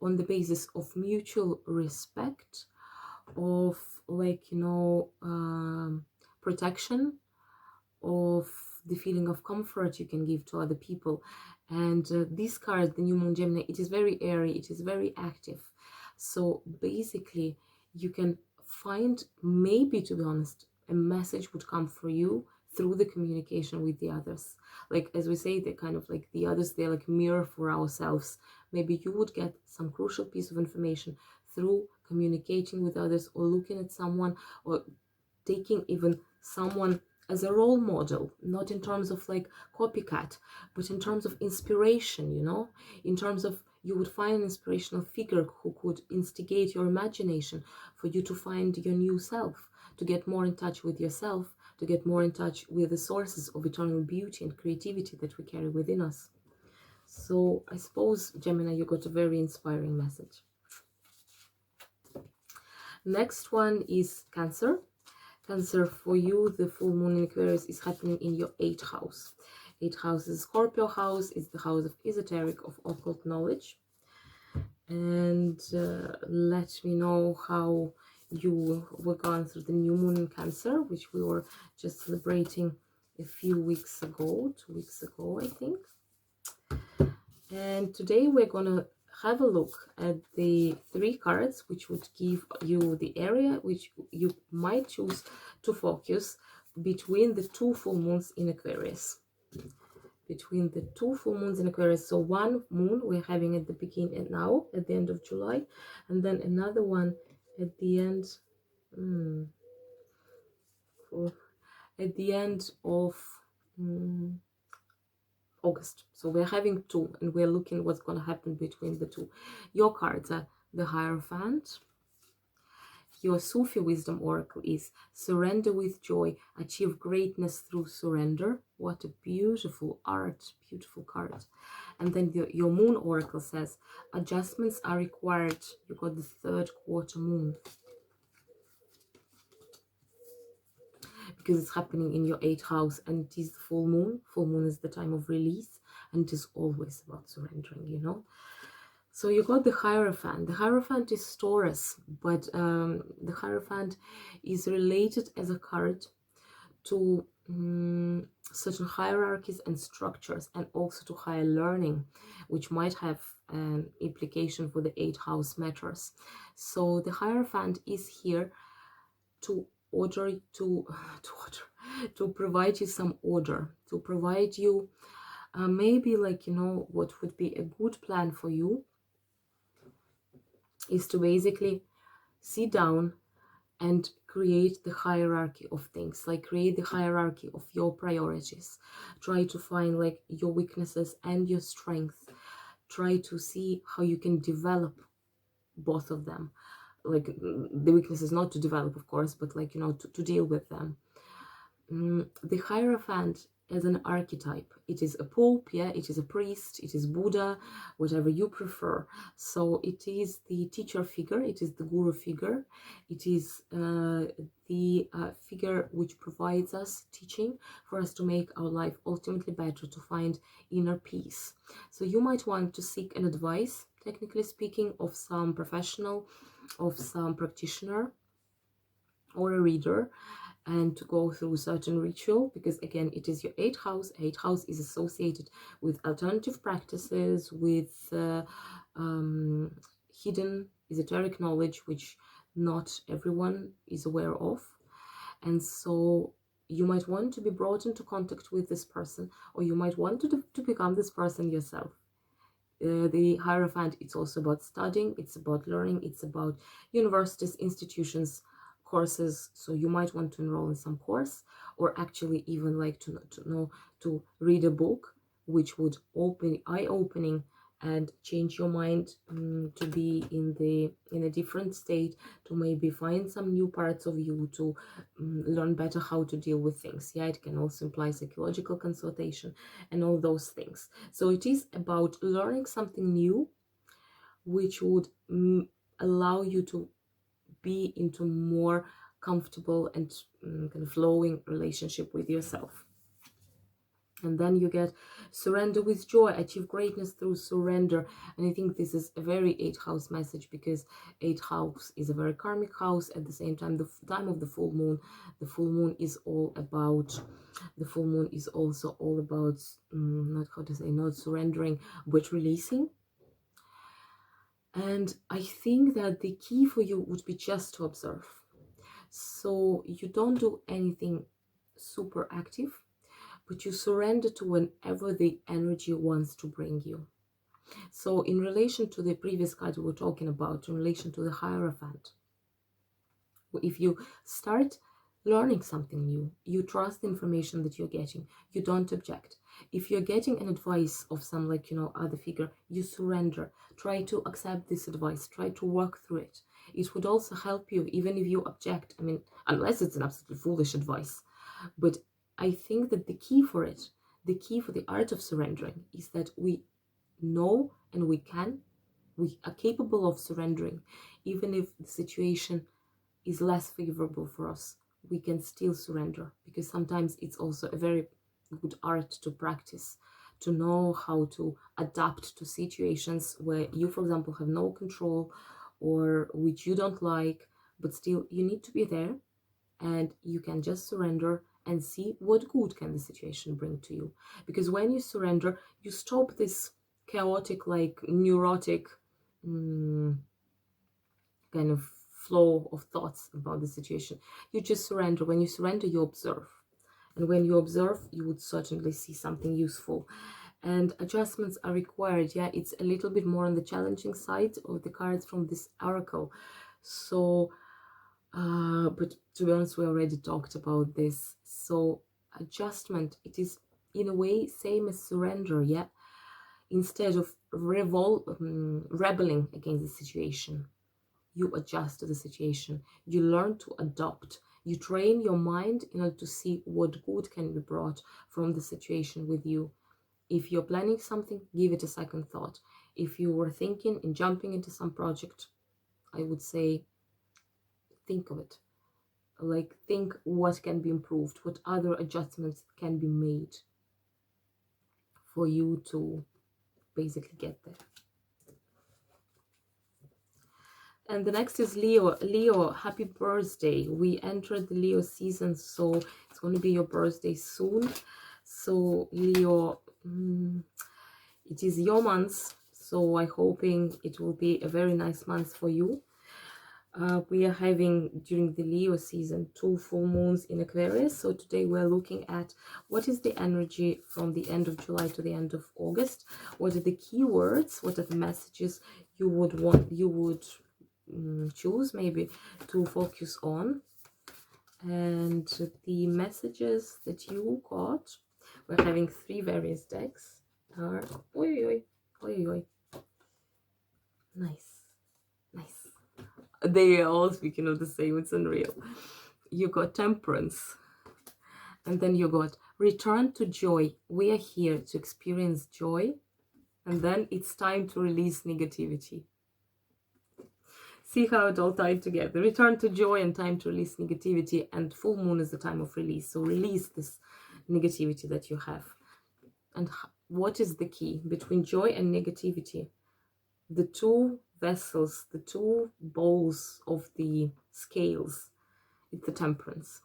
on the basis of mutual respect, of, like, you know, protection, of the feeling of comfort you can give to other people. And this card, the new moon Gemini, it is very airy, it is very active. So basically you can find, maybe, to be honest, a message would come for you through the communication with the others. Like, as we say, they're kind of like the others, they're like mirror for ourselves. Maybe you would get some crucial piece of information through communicating with others, or looking at someone, or taking even someone as a role model, not in terms of like copycat, but in terms of inspiration, you know, in terms of, you would find an inspirational figure who could instigate your imagination for you to find your new self, to get more in touch with yourself, to get more in touch with the sources of eternal beauty and creativity that we carry within us. So I suppose, Gemini, you got a very inspiring message. Next one is Cancer. Cancer, for you, the full moon in Aquarius is happening in your 8th house. 8th house is Scorpio house, is the house of esoteric, of occult knowledge. And let me know how you were going through the new moon in Cancer, which we were just celebrating a few weeks ago, 2 weeks ago, I think. And today we're gonna have a look at the 3 cards which would give you the area which you might choose to focus between the 2 full moons in Aquarius. Between the 2 full moons in Aquarius. So one moon we're having at the beginning and now at the end of July, and then another one at the end of August. So we're having 2, and we're looking what's going to happen between the 2. Your cards are the Hierophant. Your Sufi wisdom oracle is surrender with joy, achieve greatness through surrender. What a beautiful beautiful card. And then your moon oracle says adjustments are required. You got the 3rd quarter moon, because it's happening in your 8th house, and it is the full moon. Full moon is the time of release, and it is always about surrendering, you know. So you got the Hierophant. The Hierophant is Taurus, but the Hierophant is related as a card to certain hierarchies and structures, and also to higher learning, which might have an implication for the 8th house matters. So the Hierophant is here to to provide you some order, to provide you maybe, like, you know, what would be a good plan for you is to basically sit down and create the hierarchy of things, like create the hierarchy of your priorities. Try to find like your weaknesses and your strengths. Try to see how you can develop both of them. Like, the weakness is not to develop, of course, but, like, you know, to deal with them. The Hierophant as an archetype, it is a pope, yeah, it is a priest, it is Buddha, whatever you prefer. So it is the teacher figure, it is the guru figure, it is the figure which provides us teaching for us to make our life ultimately better, to find inner peace. So you might want to seek an advice, technically speaking, of some professional, of some practitioner or a reader, and to go through certain ritual, because again, it is your 8th house. 8th house is associated with alternative practices, with hidden esoteric knowledge, which not everyone is aware of. And so you might want to be brought into contact with this person, or you might want to become this person yourself. The Hierophant, it's also about studying, it's about learning, it's about universities, institutions, courses. So you might want to enroll in some course, or actually even like to read a book which would open eye-opening and change your mind, to be in a different state, to maybe find some new parts of you, to learn better how to deal with things. Yeah, it can also imply psychological consultation and all those things. So it is about learning something new, which would allow you to be into more comfortable and kind of flowing relationship with yourself. And then you get surrender with joy, achieve greatness through surrender. And I think this is a very 8th house message, because 8th house is a very karmic house. At the same time, the time of the full moon is all about, the full moon is also all about, not surrendering, but releasing. And I think that the key for you would be just to observe. So you don't do anything super active, but you surrender to whenever the energy wants to bring you. So in relation to the previous card we were talking about, in relation to the Hierophant, if you start learning something new, you trust the information that you're getting, you don't object. If you're getting an advice of some other figure, you surrender, try to accept this advice, try to work through it. It would also help you even if you object, unless it's an absolutely foolish advice. But I think that the key for the art of surrendering is that we know and we are capable of surrendering. Even if the situation is less favorable for us, we can still surrender, because sometimes it's also a very good art to practice, to know how to adapt to situations where you, for example, have no control, or which you don't like, but still you need to be there, and you can just surrender and see what good can the situation bring to you. Because when you surrender, you stop this chaotic, like neurotic kind of flow of thoughts about the situation. You just surrender. When you surrender, you observe. And when you observe, you would certainly see something useful. And adjustments are required. Yeah, it's a little bit more on the challenging side of the cards from this oracle. So but to be honest, we already talked about this. So adjustment, it is in a way same as surrender. Yeah, instead of rebelling against the situation, you adjust to the situation, you learn to adopt, you train your mind in order to see what good can be brought from the situation with you. If you're planning something, give it a second thought. If you were thinking and jumping into some project, I would say think of it. Like, think what can be improved, what other adjustments can be made for you to basically get there. And the next is Leo. Leo, happy birthday. We entered the Leo season, so it's going to be your birthday soon. So Leo, it is your month, so I'm hoping it will be a very nice month for you. We are having, during the Leo season, 2 full moons in Aquarius. So today we're looking at what is the energy from the end of July to the end of August. What are the keywords? What are the messages you would choose maybe to focus on? And the messages that you got, we're having 3 various decks. Are nice. They are all speaking of the same. It's unreal. You got Temperance, and then you got Return to Joy. We are here to experience joy, and then it's time to release negativity. See how it all tied together. Return to joy and time to release negativity, and full moon is the time of release. So release this negativity that you have. And what is the key between joy and negativity? The 2 vessels, the 2 bowls of the scales, it's the Temperance.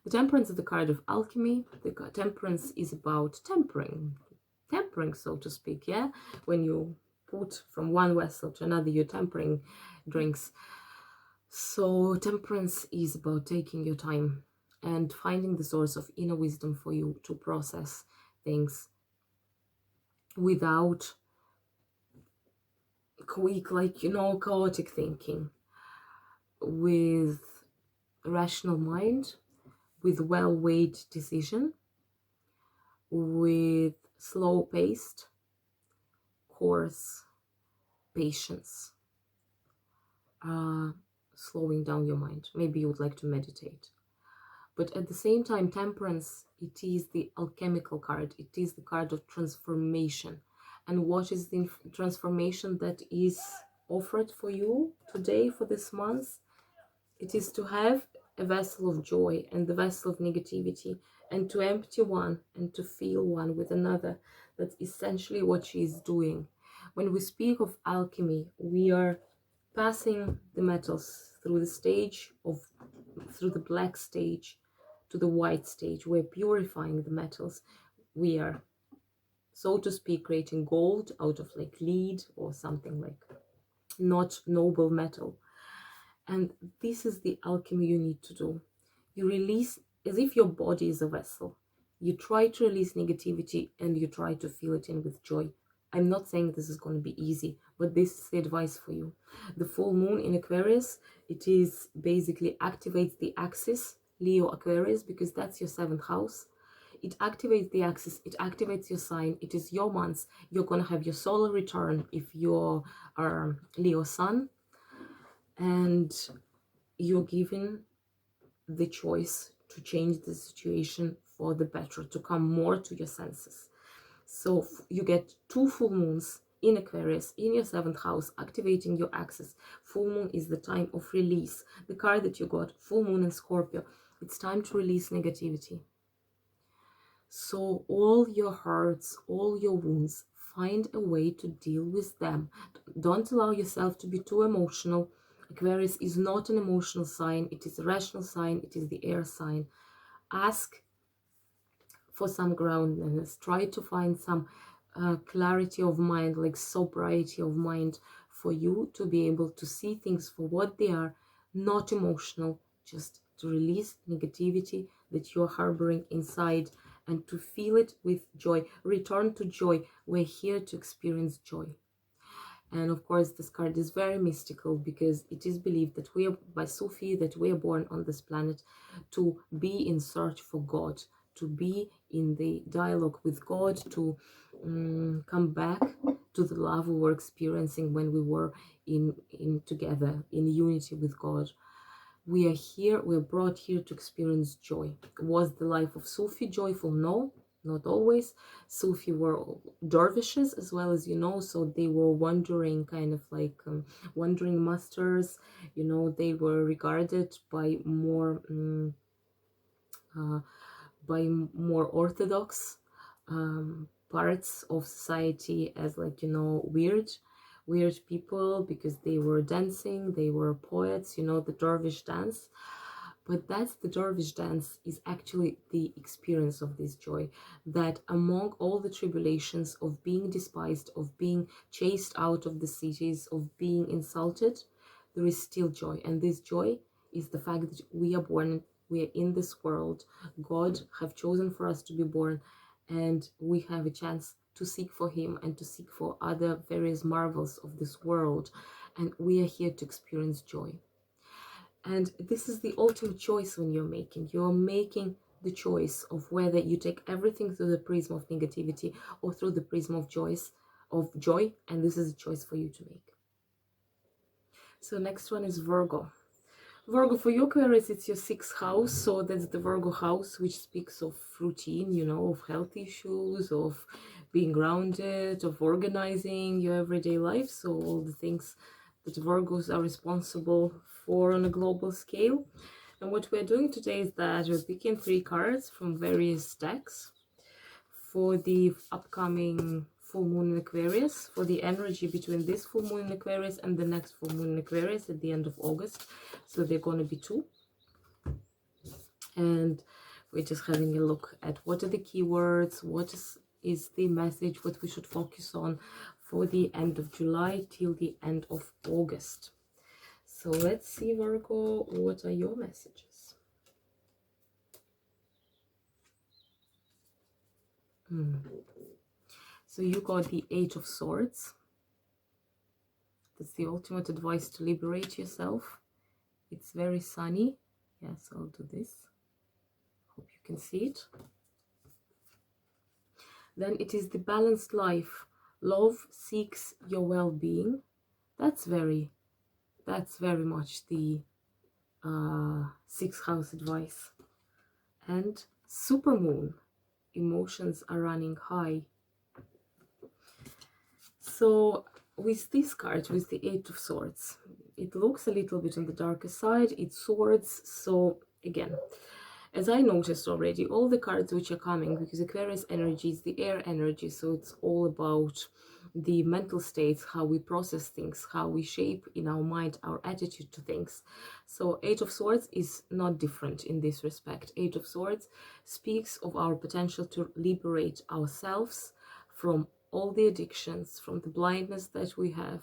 The Temperance is the card of alchemy. The Temperance is about tempering, so to speak, yeah? When you put from one vessel to another, you're tempering drinks. So temperance is about taking your time and finding the source of inner wisdom for you to process things without quick, like, you know, chaotic thinking, with rational mind, with well-weighed decision, with slow-paced course patience, slowing down your mind. Maybe you would like to meditate. But at the same time, temperance, it is the alchemical card. It is the card of transformation. And what is the transformation that is offered for you today, for this month? It is to have a vessel of joy and the vessel of negativity, and to empty one and to fill one with another. That's essentially what she is doing. When we speak of alchemy, we are passing the metals through the black stage to the white stage. We're purifying the metals. We are, so to speak, creating gold out of like lead or something like not noble metal. And this is the alchemy you need to do. You release, as if your body is a vessel. You try to release negativity and you try to fill it in with joy. I'm not saying this is going to be easy, but this is the advice for you. The full moon in Aquarius, it is basically activates the axis, Leo Aquarius, because that's your 7th house. It activates the axis, it activates your sign, it is your month. You're going to have your solar return if you're Leo sun, and you're given the choice to change the situation for the better, to come more to your senses. So you get 2 full moons in Aquarius, in your 7th house, activating your axis. Full moon is the time of release. The card that you got, full moon in Scorpio, it's time to release negativity. So all your hurts, all your wounds, find a way to deal with them. Don't allow yourself to be too emotional. Aquarius is not an emotional sign. It is a rational sign. It is the air sign. Ask for some groundedness. Try to find some clarity of mind, like sobriety of mind, for you to be able to see things for what they are, not emotional, just to release negativity that you're harboring inside and to feel it with joy. Return to joy. We're here to experience joy. And of course, this card is very mystical because it is believed that we are, by Sufi, that we are born on this planet to be in search for God, to be in the dialogue with God, to come back to the love we were experiencing when we were in together, in unity with God. We are here, we're brought here to experience joy. Was the life of Sufi joyful? No, not always. Sufi were dervishes as well, as you know, so they were wandering, kind of like wandering masters. You know, they were regarded by more orthodox parts of society as, like, you know, weird people, because they were dancing, they were poets, you know, the dervish dance. But that's the dervish dance is actually the experience of this joy, that among all the tribulations of being despised, of being chased out of the cities, of being insulted, there is still joy. And this joy is the fact that we are born, we are in this world. God have chosen for us to be born, and we have a chance to seek for him and to seek for other various marvels of this world. And we are here to experience joy. And this is the ultimate choice when you're making the choice of whether you take everything through the prism of negativity or through the prism of joy, and this is a choice for you to make. So next one is Virgo. Virgo, for your Aquarius, it's your 6th house, so that's the Virgo house, which speaks of routine, you know, of health issues, of being grounded, of organizing your everyday life. So all the things that Virgos are responsible for on a global scale. And what we're doing today is that we're picking 3 cards from various decks for the upcoming full moon in Aquarius, for the energy between this full moon in Aquarius and the next full moon in Aquarius at the end of August. So they're going to be 2. And we're just having a look at what are the keywords, what is the message, what we should focus on for the end of July till the end of August. So let's see, Virgo, what are your messages? So you got the Eight of Swords. That's the ultimate advice to liberate yourself. It's very sunny. Yes, I'll do this. Hope you can see it. Then it is the balanced life. Love seeks your well-being. That's very much the sixth house advice. And supermoon. Emotions are running high. So with this card, with the Eight of Swords, it looks a little bit on the darker side. It's swords. So again, as I noticed already, all the cards which are coming, because Aquarius energy is the air energy, so it's all about the mental states, how we process things, how we shape in our mind our attitude to things. So Eight of Swords is not different in this respect. Eight of Swords speaks of our potential to liberate ourselves from all the addictions, from the blindness that we have.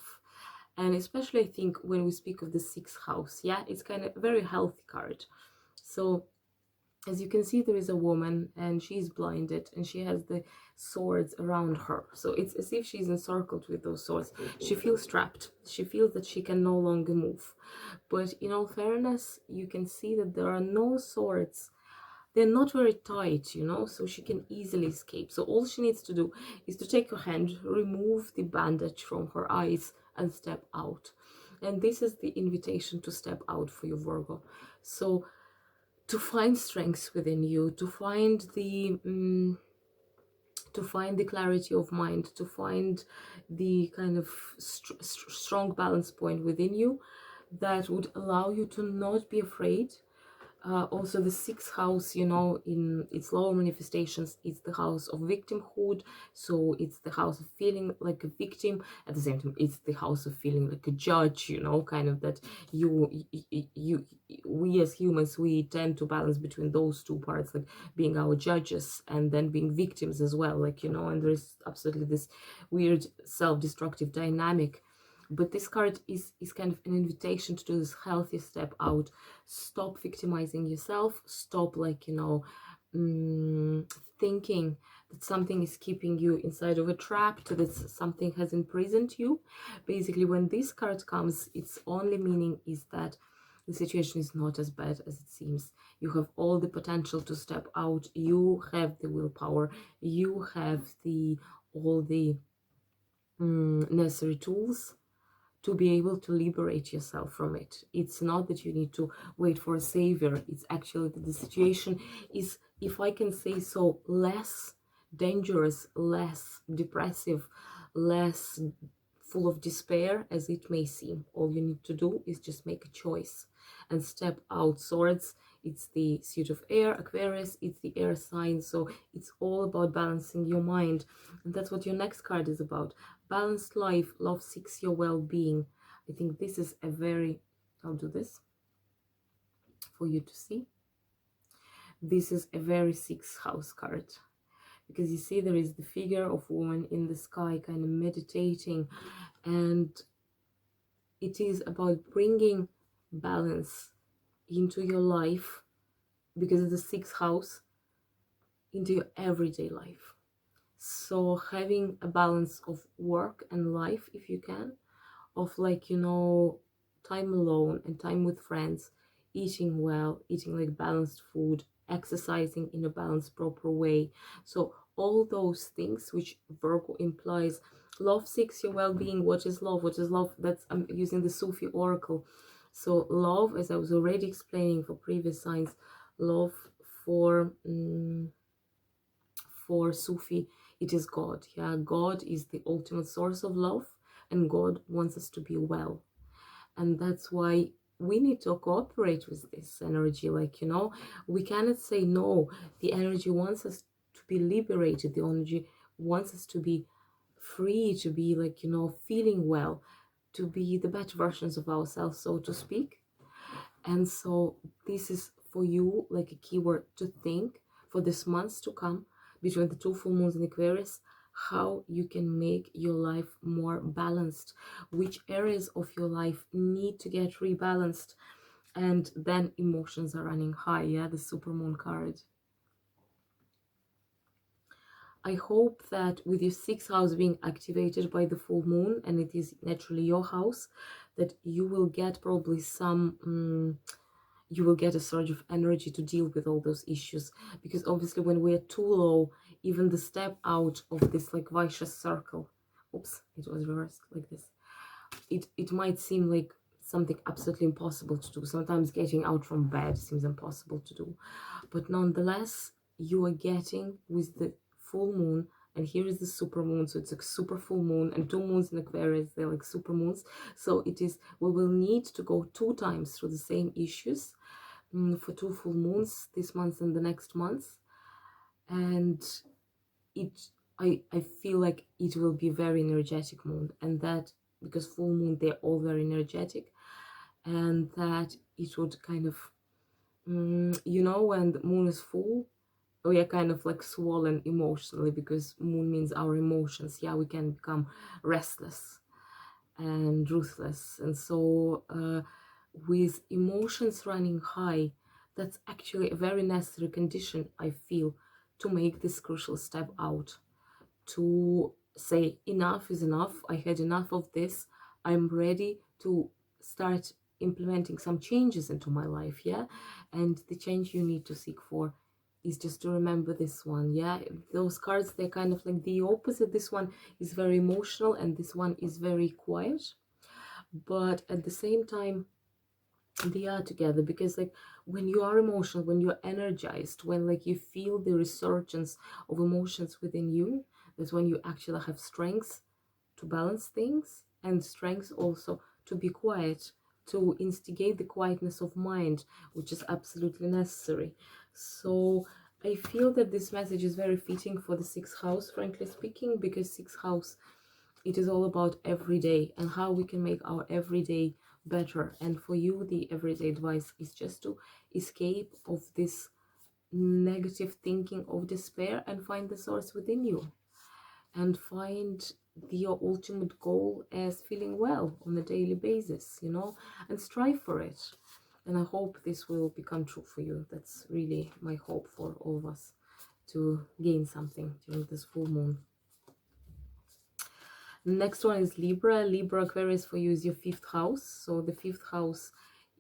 And especially I think when we speak of the sixth house, yeah, it's kind of a very healthy card. So as you can see, there is a woman and she's blinded and she has the swords around her. So it's as if she's encircled with those swords. She feels trapped. She feels that she can no longer move. But in all fairness, you can see that there are no swords. They're not very tight, you know, so she can easily escape. So all she needs to do is to take her hand, remove the bandage from her eyes and step out. And this is the invitation to step out for you, Virgo. So to find strength within you, to find the clarity of mind, to find the kind of strong balance point within you that would allow you to not be afraid. Also the sixth house, you know, in its lower manifestations, it's the house of victimhood. So it's the house of feeling like a victim. At the same time, it's the house of feeling like a judge, you know, kind of that we as humans, we tend to balance between those two parts, like being our judges and then being victims as well, like, you know, and there's absolutely this weird self-destructive dynamic. But this card is kind of an invitation to do this healthy step out. Stop victimizing yourself. Stop, like, you know, thinking that something is keeping you inside of a trap, that something has imprisoned you. Basically, when this card comes, its only meaning is that the situation is not as bad as it seems. You have all the potential to step out. You have the willpower. You have all the necessary tools to be able to liberate yourself from it. It's not that you need to wait for a savior. It's actually that the situation is, if I can say so, less dangerous, less depressive, less full of despair as it may seem. All you need to do is just make a choice and step out. Swords, it's the suit of air. Aquarius, it's the air sign. So it's all about balancing your mind. And that's what your next card is about. Balanced life. Love seeks your well-being. I think this is a very, I'll do this for you to see. This is a very sixth house card, because you see there is the figure of woman in the sky kind of meditating, and it is about bringing balance into your life, because of the sixth house, into your everyday life. So having a balance of work and life, if you can, of, like, you know, time alone and time with friends, eating well, eating like balanced food, exercising in a balanced, proper way. So all those things which Virgo implies. Love seeks your well-being. What is love? What is love? That's, I'm using the Sufi oracle. So love, as I was already explaining for previous signs, love for Sufi, it is God. Yeah, God is the ultimate source of love, and God wants us to be well. And that's why we need to cooperate with this energy. Like, you know, we cannot say no. The energy wants us to be liberated. The energy wants us to be free, to be, like, you know, feeling well, to be the better versions of ourselves, so to speak. And so this is for you like a keyword to think for this months to come between the 2 full moons in Aquarius, how you can make your life more balanced, which areas of your life need to get rebalanced. And then emotions are running high, yeah, the supermoon card. I hope that with your 6th house being activated by the full moon, and it is naturally your house, that you will get probably some you will get a surge of energy to deal with all those issues, because obviously when we're too low, even the step out of this like vicious circle, oops, it was reversed like this, it might seem like something absolutely impossible to do. Sometimes getting out from bed seems impossible to do, but nonetheless you are getting with the full moon, and here is the super moon, so it's a super full moon, and 2 moons in Aquarius, they're like super moons. So it is, we will need to go 2 times through the same issues for 2 full moons this month and the next month. And I feel like it will be very energetic moon, and that because full moon, they're all very energetic, and that it would kind of you know, when the moon is full, we are kind of like swollen emotionally, because moon means our emotions. Yeah, we can become restless and ruthless, and so with emotions running high, that's actually a very necessary condition, I feel, to make this crucial step out, to say enough is enough, I had enough of this, I'm ready to start implementing some changes into my life. Yeah, and the change you need to seek for is just to remember this one. Yeah, those cards, they're kind of like the opposite. This one is very emotional and this one is very quiet, but at the same time they are together, because like when you are emotional, when you're energized, when like you feel the resurgence of emotions within you, that's when you actually have strength to balance things, and strength also to be quiet, to instigate the quietness of mind, which is absolutely necessary. So I feel that this message is very fitting for the 6th house, frankly speaking, because 6th house, it is all about everyday and how we can make our everyday better. And for you, the everyday advice is just to escape of this negative thinking of despair and find the source within you, and find your ultimate goal as feeling well on a daily basis, you know, and strive for it. And I hope this will become true for you. That's really my hope for all of us, to gain something during this full moon. Next one is Libra. Libra, Aquarius for you is your 5th house. So the 5th house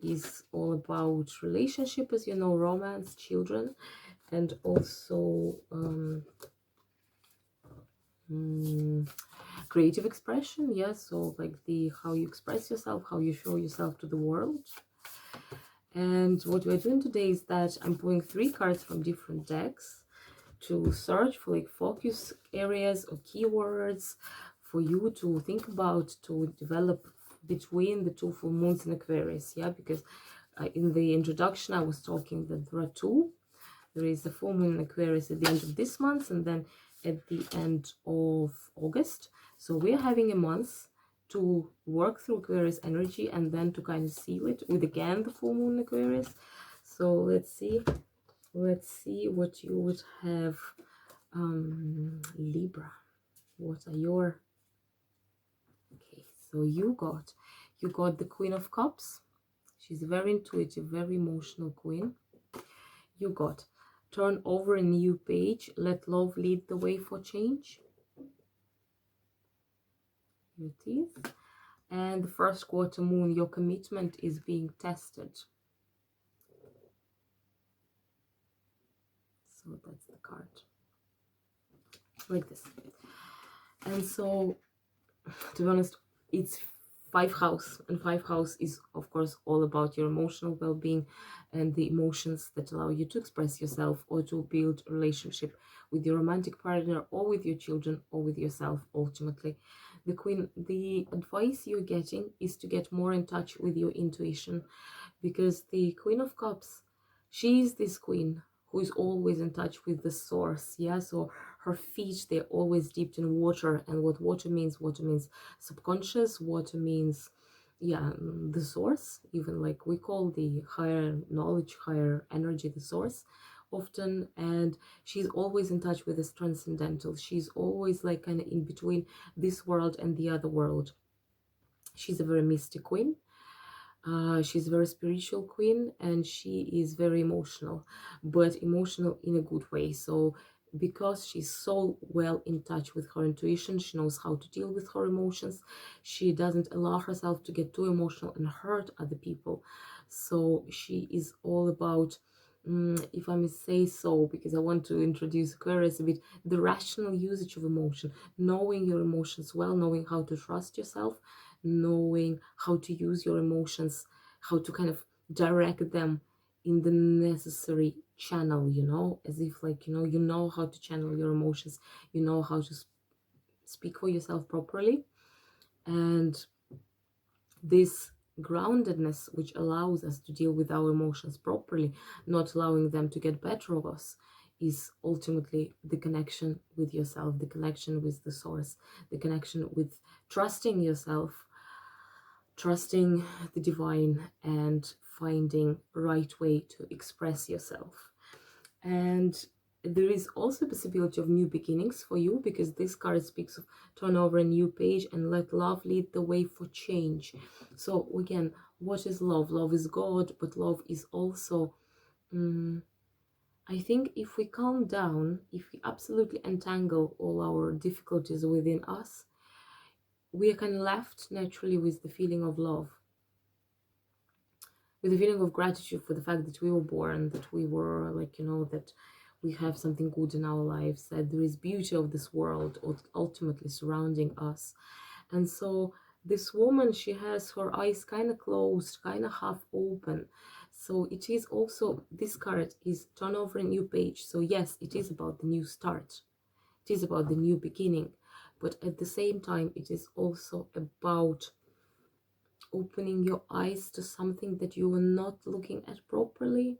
is all about relationship, as you know, romance, children, and also creative expression. Yeah, so like the how you express yourself, how you show yourself to the world. And what we're doing today is that I'm pulling 3 cards from different decks to search for like focus areas or keywords for you to think about, to develop between the 2 full moons in Aquarius. Yeah, because in the introduction I was talking that there are 2. There is the full moon in Aquarius at the end of this month, and then at the end of August. So we're having a month to work through Aquarius energy, and then to kind of seal it with again the full moon in Aquarius. So let's see what you would have. Libra, what are your, okay, so you got the Queen of Cups. She's a very intuitive, very emotional queen. You got turn over a new page, let love lead the way for change. Here it is. And the 1st quarter moon, your commitment is being tested. So that's the card, like this. And so, to be honest, it's 5th house, and 5th house is of course all about your emotional well-being and the emotions that allow you to express yourself, or to build a relationship with your romantic partner, or with your children, or with yourself. Ultimately, the advice you're getting is to get more in touch with your intuition, because the Queen of Cups, she is this queen who is always in touch with the source. Yeah, so her feet, they're always dipped in water. And what water means subconscious. Water means yeah, the source, even like we call the higher knowledge, higher energy, the source often. And she's always in touch with this transcendental. She's always like kind of in between this world and the other world. She's a very mystic queen. She's a very spiritual queen, and she is very emotional, but emotional in a good way. So because she's so well in touch with her intuition, she knows how to deal with her emotions. She doesn't allow herself to get too emotional and hurt other people. So she is all about, if I may say so, because I want to introduce Aquarius a bit, the rational usage of emotion, knowing your emotions well, knowing how to trust yourself, knowing how to use your emotions, how to kind of direct them in the necessary channel, you know, as if like, you know how to channel your emotions, you know how to speak for yourself properly. And this groundedness, which allows us to deal with our emotions properly, not allowing them to get better of us, is ultimately the connection with yourself, the connection with the source, the connection with trusting yourself, trusting the divine, and finding right way to express yourself. And there is also a possibility of new beginnings for you, because this card speaks of turn over a new page and let love lead the way for change. So again, what is love? Love is God, but love is also, I think if we calm down, if we absolutely entangle all our difficulties within us, we are kind of left naturally with the feeling of love, with a feeling of gratitude for the fact that we were born, that we were like, that we have something good in our lives, that there is beauty of this world ultimately surrounding us. And so this woman, she has her eyes kind of closed, kind of half open. So it is also, this card is turn over a new page. So yes, it is about the new start. It is about the new beginning. But at the same time, it is also about opening your eyes to something that you were not looking at properly,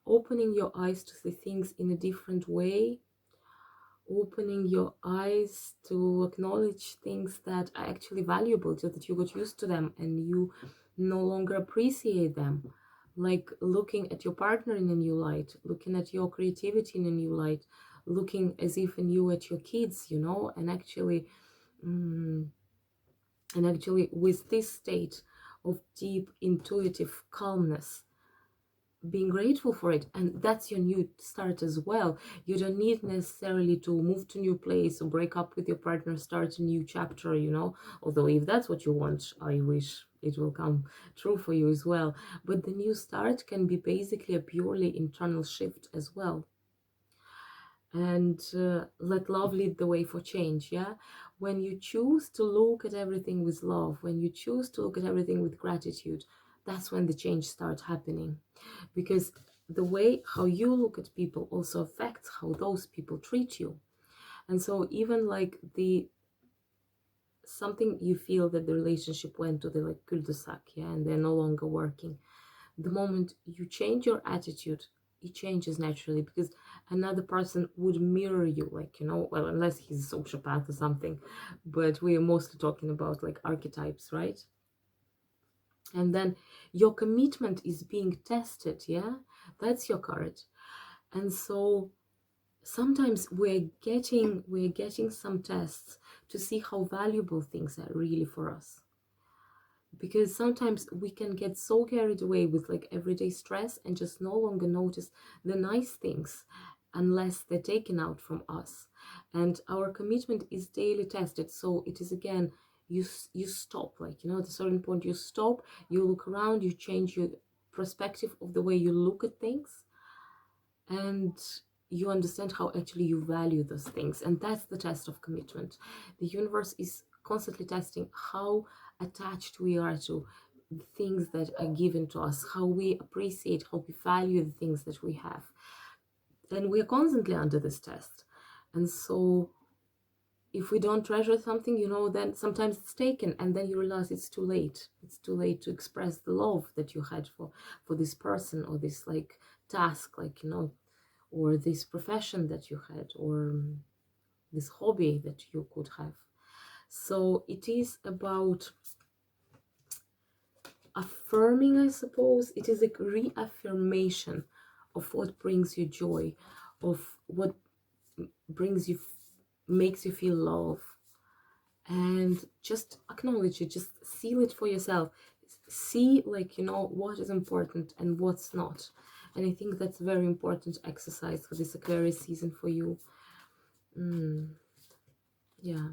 opening your eyes to see things in a different way, opening your eyes to acknowledge things that are actually valuable, so that you got used to them and you no longer appreciate them. Like looking at your partner in a new light, looking at your creativity in a new light, looking as if anew at your kids, and actually with this state of deep intuitive calmness, being grateful for it. And that's your new start as well. You don't need necessarily to move to a new place or break up with your partner, start a new chapter, although if that's what you want, I wish it will come true for you as well. But the new start can be basically a purely internal shift as well. And let love lead the way for change. Yeah, when you choose to look at everything with love, when you choose to look at everything with gratitude, that's when the change starts happening. Because the way how you look at people also affects how those people treat you. And so even like something you feel that the relationship went to the like cul-de-sac, yeah, and they're no longer working, the moment you change your attitude, it changes naturally, because another person would mirror you, like, well, unless he's a sociopath or something, but we are mostly talking about like archetypes, right? And then your commitment is being tested, yeah, that's your card. And so sometimes we're getting some tests to see how valuable things are really for us, because sometimes we can get so carried away with like everyday stress and just no longer notice the nice things unless they're taken out from us. And our commitment is daily tested. So it is again, you stop, like, at a certain point you stop, you look around, you change your perspective of the way you look at things, and you understand how actually you value those things. And that's the test of commitment. The universe is constantly testing how attached we are to the things that are given to us, how we appreciate, how we value the things that we have. And we are constantly under this test. And so if we don't treasure something, then sometimes it's taken, and then you realize it's too late. It's too late to express the love that you had for this person, or this like task, like, or this profession that you had, or this hobby that you could have. So it is about affirming, I suppose. It is a reaffirmation of what brings you joy, of what brings you, makes you feel love. And just acknowledge it, just seal it for yourself. See, like, you know, what is important and what's not. And I think that's a very important exercise for this Aquarius season for you. Yeah.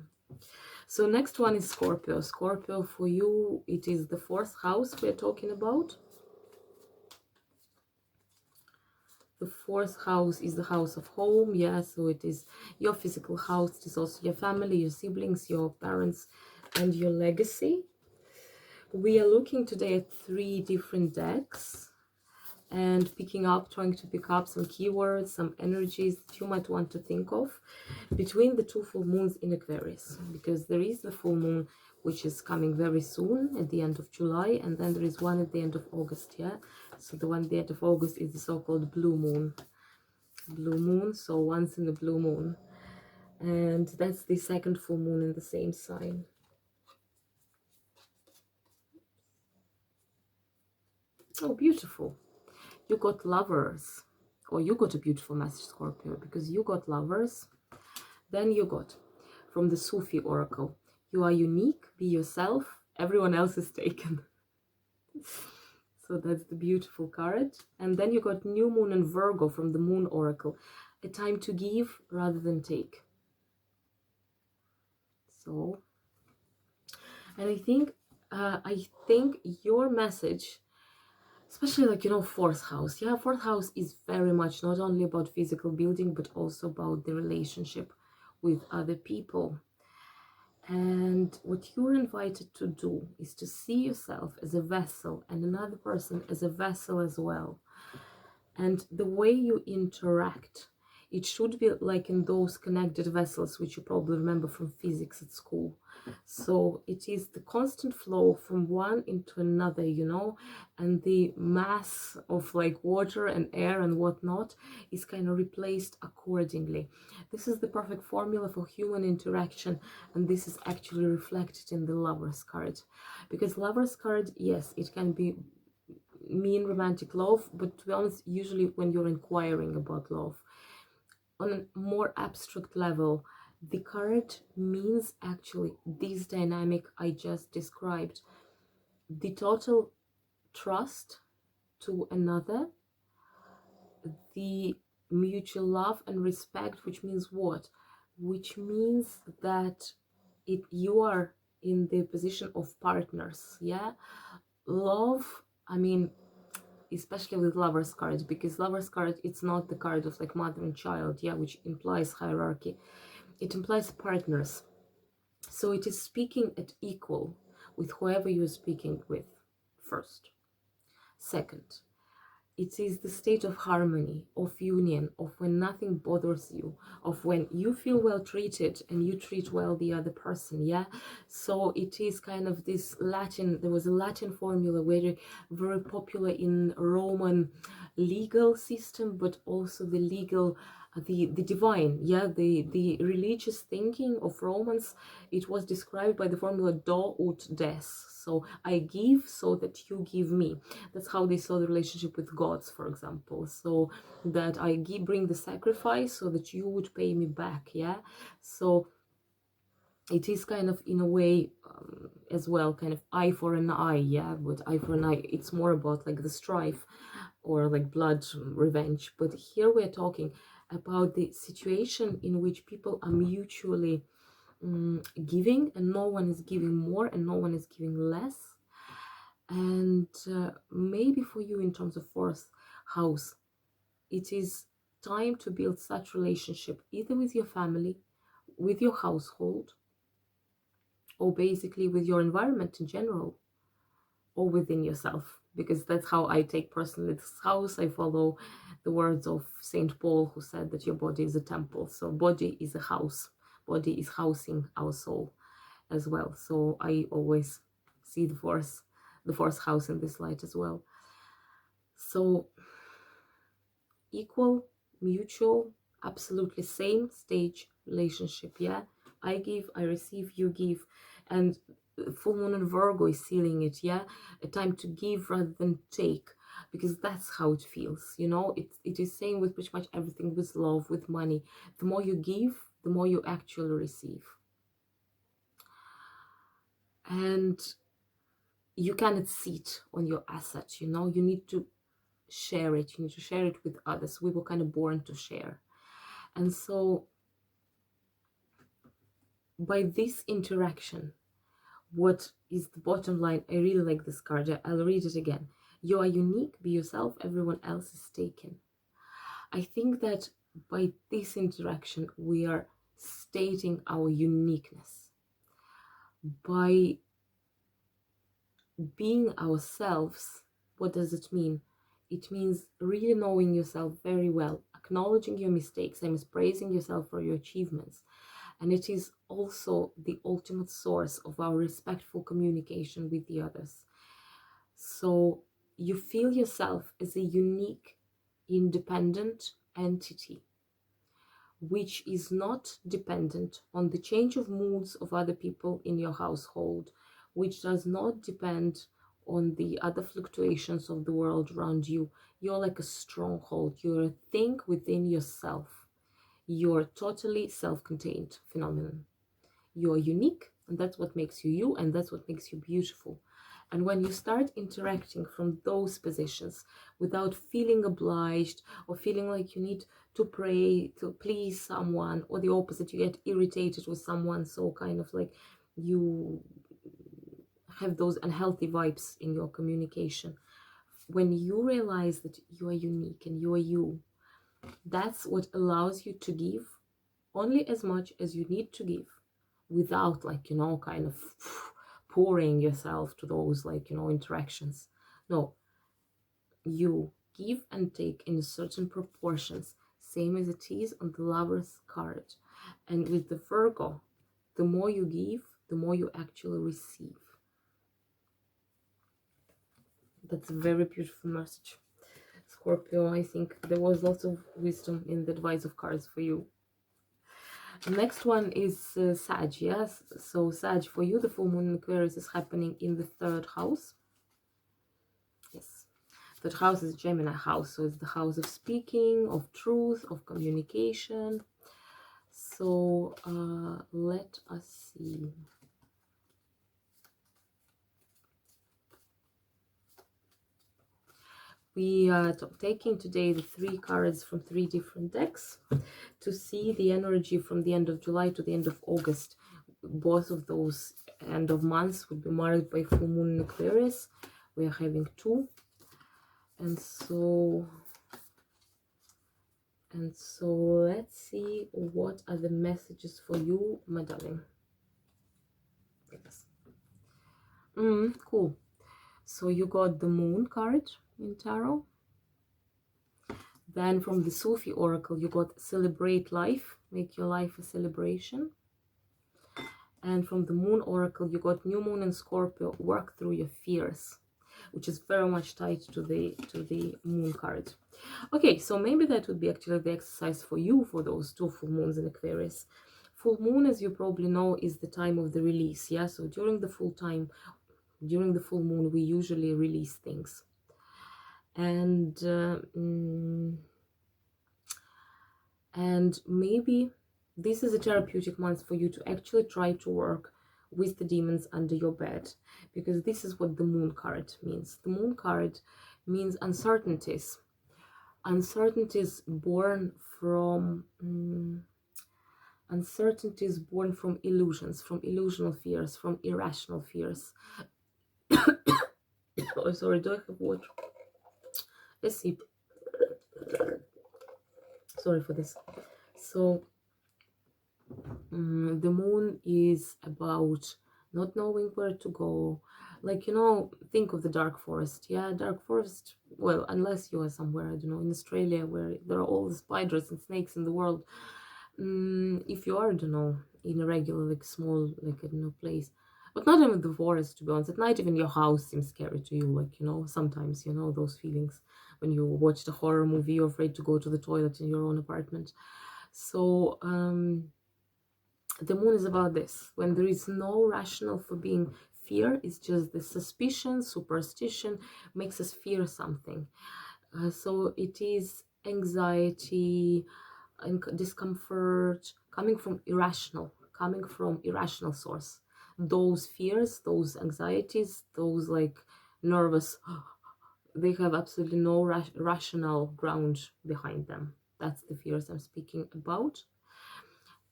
So next one is Scorpio. Scorpio, for you, it is the 4th house we're talking about. The 4th house is the house of home. Yeah, so it is your physical house. It is also your family, your siblings, your parents, and your legacy. We are looking today at 3 different decks and trying to pick up some keywords, some energies that you might want to think of between the 2 full moons in Aquarius, because there is the full moon which is coming very soon at the end of July, and then there is one at the end of August. Yeah, so the one at the end of August is the so-called blue moon, so once in the blue moon, and that's the 2nd full moon in the same sign. Oh, beautiful. You got lovers, or you got a beautiful message, Scorpio, because you got lovers. Then you got from the Sufi oracle, you are unique, be yourself, everyone else is taken. So that's the beautiful card. And then you got new moon and Virgo from the moon oracle, a time to give rather than take. So, and I think your message, especially, like, you know, 4th house. Yeah, 4th house is very much not only about physical building, but also about the relationship with other people. And what you're invited to do is to see yourself as a vessel and another person as a vessel as well. And the way you interact, it should be like in those connected vessels, which you probably remember from physics at school. So it is the constant flow from one into another, you know, and the mass of like water and air and whatnot is kind of replaced accordingly. This is the perfect formula for human interaction, and this is actually reflected in the Lovers card. Because Lovers card, yes, it can be mean romantic love, but to be honest, usually when you're inquiring about love on a more abstract level, the card means actually this dynamic I just described: the total trust to another, the mutual love and respect, which means what? Which means that you are in the position of partners. Yeah, love, I mean, especially with Lovers card, because Lovers card, it's not the card of like mother and child, yeah, which implies hierarchy. It implies partners. So it is speaking at equal with whoever you're speaking with first. Second, it is the state of harmony, of union, of when nothing bothers you, of when you feel well treated and you treat well the other person. Yeah, so it is kind of this Latin, there was a Latin formula very, very popular in Roman legal system, but also the legal, the divine, yeah, the religious thinking of Romans. It was described by the formula do ut des, so I give so that you give me. That's how they saw the relationship with gods, for example. So that I bring the sacrifice so that you would pay me back. Yeah, so it is kind of, in a way, as well, kind of eye for an eye. Yeah, but eye for an eye, it's more about like the strife or like blood revenge. But here we're talking about the situation in which people are mutually giving, and no one is giving more and no one is giving less. And maybe for you, in terms of 4th house, it is time to build such relationship either with your family, with your household, or basically with your environment in general, or within yourself, because that's how I take personally this house. I follow the words of Saint Paul, who said that your body is a temple. So body is a house, body is housing our soul as well. So I always see the fourth house in this light as well. So equal, mutual, absolutely same stage relationship. Yeah, I give, I receive, you give. And full moon in Virgo is sealing it, yeah? A time to give rather than take, because that's how it feels, you know? It is saying with pretty much everything, with love, with money. The more you give, the more you actually receive. And you cannot sit on your assets, you know? You need to share it. You need to share it with others. We were kind of born to share. And so by this interaction, what is the bottom line? I really like this card. I'll read it again. You are unique, be yourself, everyone else is taken. I think that by this interaction, we are stating our uniqueness. By being ourselves, what does it mean? It means really knowing yourself very well, acknowledging your mistakes, and praising yourself for your achievements. And it is also the ultimate source of our respectful communication with the others. So you feel yourself as a unique, independent entity, which is not dependent on the change of moods of other people in your household, which does not depend on the other fluctuations of the world around you. You're like a stronghold. You're a thing within yourself. You're totally self-contained phenomenon. You're unique, and that's what makes you you, and that's what makes you beautiful. And when you start interacting from those positions without feeling obliged or feeling like you need to pray to please someone, or the opposite, you get irritated with someone, so kind of like you have those unhealthy vibes in your communication. When you realize that you are unique and you are you, that's what allows you to give only as much as you need to give, without, like, you know, kind of pouring yourself to those, like, you know, interactions. No, you give and take in certain proportions, same as it is on the Lover's card. And with the Virgo, the more you give, the more you actually receive. That's a very beautiful message, Scorpio. I think there was lots of wisdom in the advice of cards for you. The next one is Sag, yes? So Sag, for you, the full moon in Aquarius is happening in the 3rd house. Yes. 3rd house is Gemini house, so it's the house of speaking, of truth, of communication. So let us see. We are taking today the 3 cards from 3 different decks to see the energy from the end of July to the end of August. Both of those end of months will be marked by full moon in Aquarius. We are having 2. And so let's see what are the messages for you, my darling. Yes. Cool. So you got the Moon card in Tarot. Then from the Sufi Oracle, you got Celebrate Life, make your life a celebration. And from the Moon Oracle, you got New Moon in Scorpio, work through your fears, which is very much tied to the Moon card. Okay, so maybe that would be actually the exercise for you for those 2 full moons in Aquarius. Full moon, as you probably know, is the time of the release, yeah? So during the full moon, we usually release things. And maybe this is a therapeutic month for you to actually try to work with the demons under your bed, because this is what the Moon card means. The Moon card means uncertainties born from illusions, from illusional fears, from irrational fears. Oh, sorry, do I have water? Let's see. Sorry for this. So the moon is about not knowing where to go. Like, you know, think of the dark forest. Yeah, dark forest. Well, unless you are somewhere, I don't know, in Australia, where there are all the spiders and snakes in the world. If you are, I don't know, in a regular, like, small, like, I don't know, place, but not even the forest, to be honest. At night, even your house seems scary to you. Like, you know, sometimes, you know, those feelings when you watch the horror movie, you're afraid to go to the toilet in your own apartment. So the moon is about this. When there is no rational for being fear, it's just the suspicion, superstition makes us fear something. So it is anxiety and discomfort coming from irrational source. Those fears, those anxieties, those like nervous, they have absolutely no rational ground behind them. That's the fears I'm speaking about.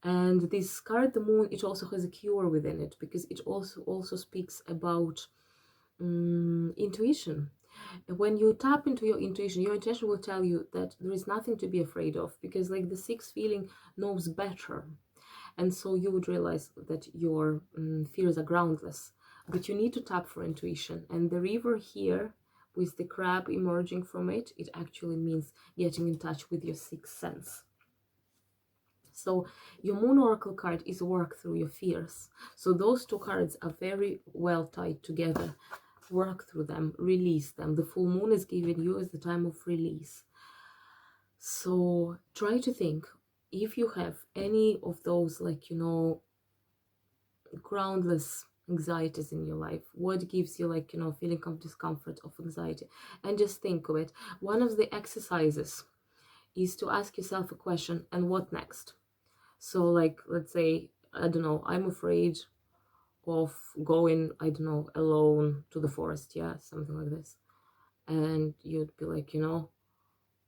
And this card, the moon, it also has a cure within it, because it also speaks about intuition. When you tap into your intuition will tell you that there is nothing to be afraid of, because like the sixth feeling knows better. And so you would realize that your fears are groundless, but you need to tap for intuition. And the river here with the crab emerging from it, it actually means getting in touch with your sixth sense. So your moon oracle card is work through your fears. So those two cards are very well tied together. Work through them, release them. The full moon is given you as the time of release. So try to think if you have any of those, like, you know, groundless anxieties in your life, what gives you, like, you know, feeling of discomfort, of anxiety, and just think of it. One of the exercises is to ask yourself a question, and what next? So like, let's say, I don't know, I'm afraid of going, I don't know, alone to the forest, yeah, something like this. And you'd be like, you know,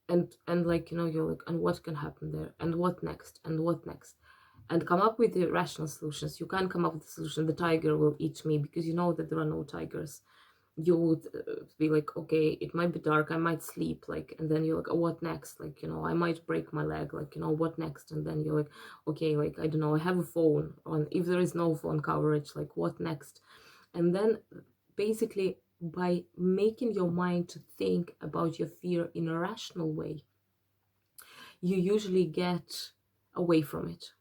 and like, you know, you're like, and what can happen there, and what next, and what next, and come up with the rational solutions. You can't come up with the solution, the tiger will eat me, because you know that there are no tigers. You would be like, okay, it might be dark, I might sleep, like, and then you're like, oh, what next? Like, you know, I might break my leg, like, you know, what next? And then you're like, okay, like, I don't know, I have a phone on, if there is no phone coverage, like, what next? And then basically, by making your mind to think about your fear in a rational way, you usually get away from it.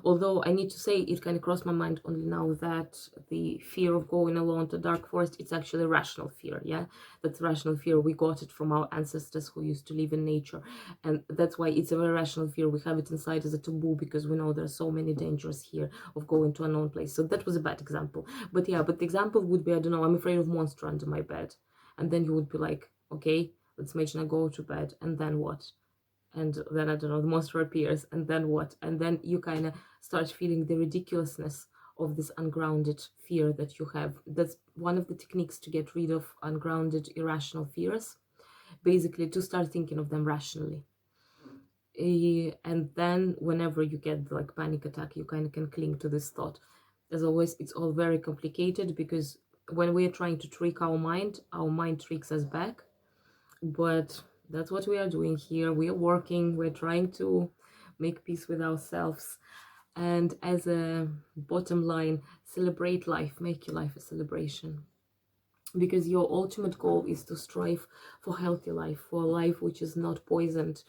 Although I need to say, it kind of crossed my mind only now that the fear of going alone to dark forest, it's actually a rational fear, yeah? That's rational fear. We got it from our ancestors who used to live in nature. And that's why it's a very rational fear. We have it inside as a taboo, because we know there are so many dangers here of going to a known place. So that was a bad example. But yeah, but the example would be, I don't know, I'm afraid of monster under my bed. And then you would be like, okay, let's imagine I go to bed, and then what? And then, I don't know, the monster appears, and then what? And then you kind of start feeling the ridiculousness of this ungrounded fear that you have. That's one of the techniques to get rid of ungrounded, irrational fears, basically to start thinking of them rationally. And then whenever you get like panic attack, you kind of can cling to this thought. As always, it's all very complicated, because when we're trying to trick our mind tricks us back. But that's what we are doing here. We are working, we're trying to make peace with ourselves. And as a bottom line, celebrate life, make your life a celebration. Because your ultimate goal is to strive for healthy life, for a life which is not poisoned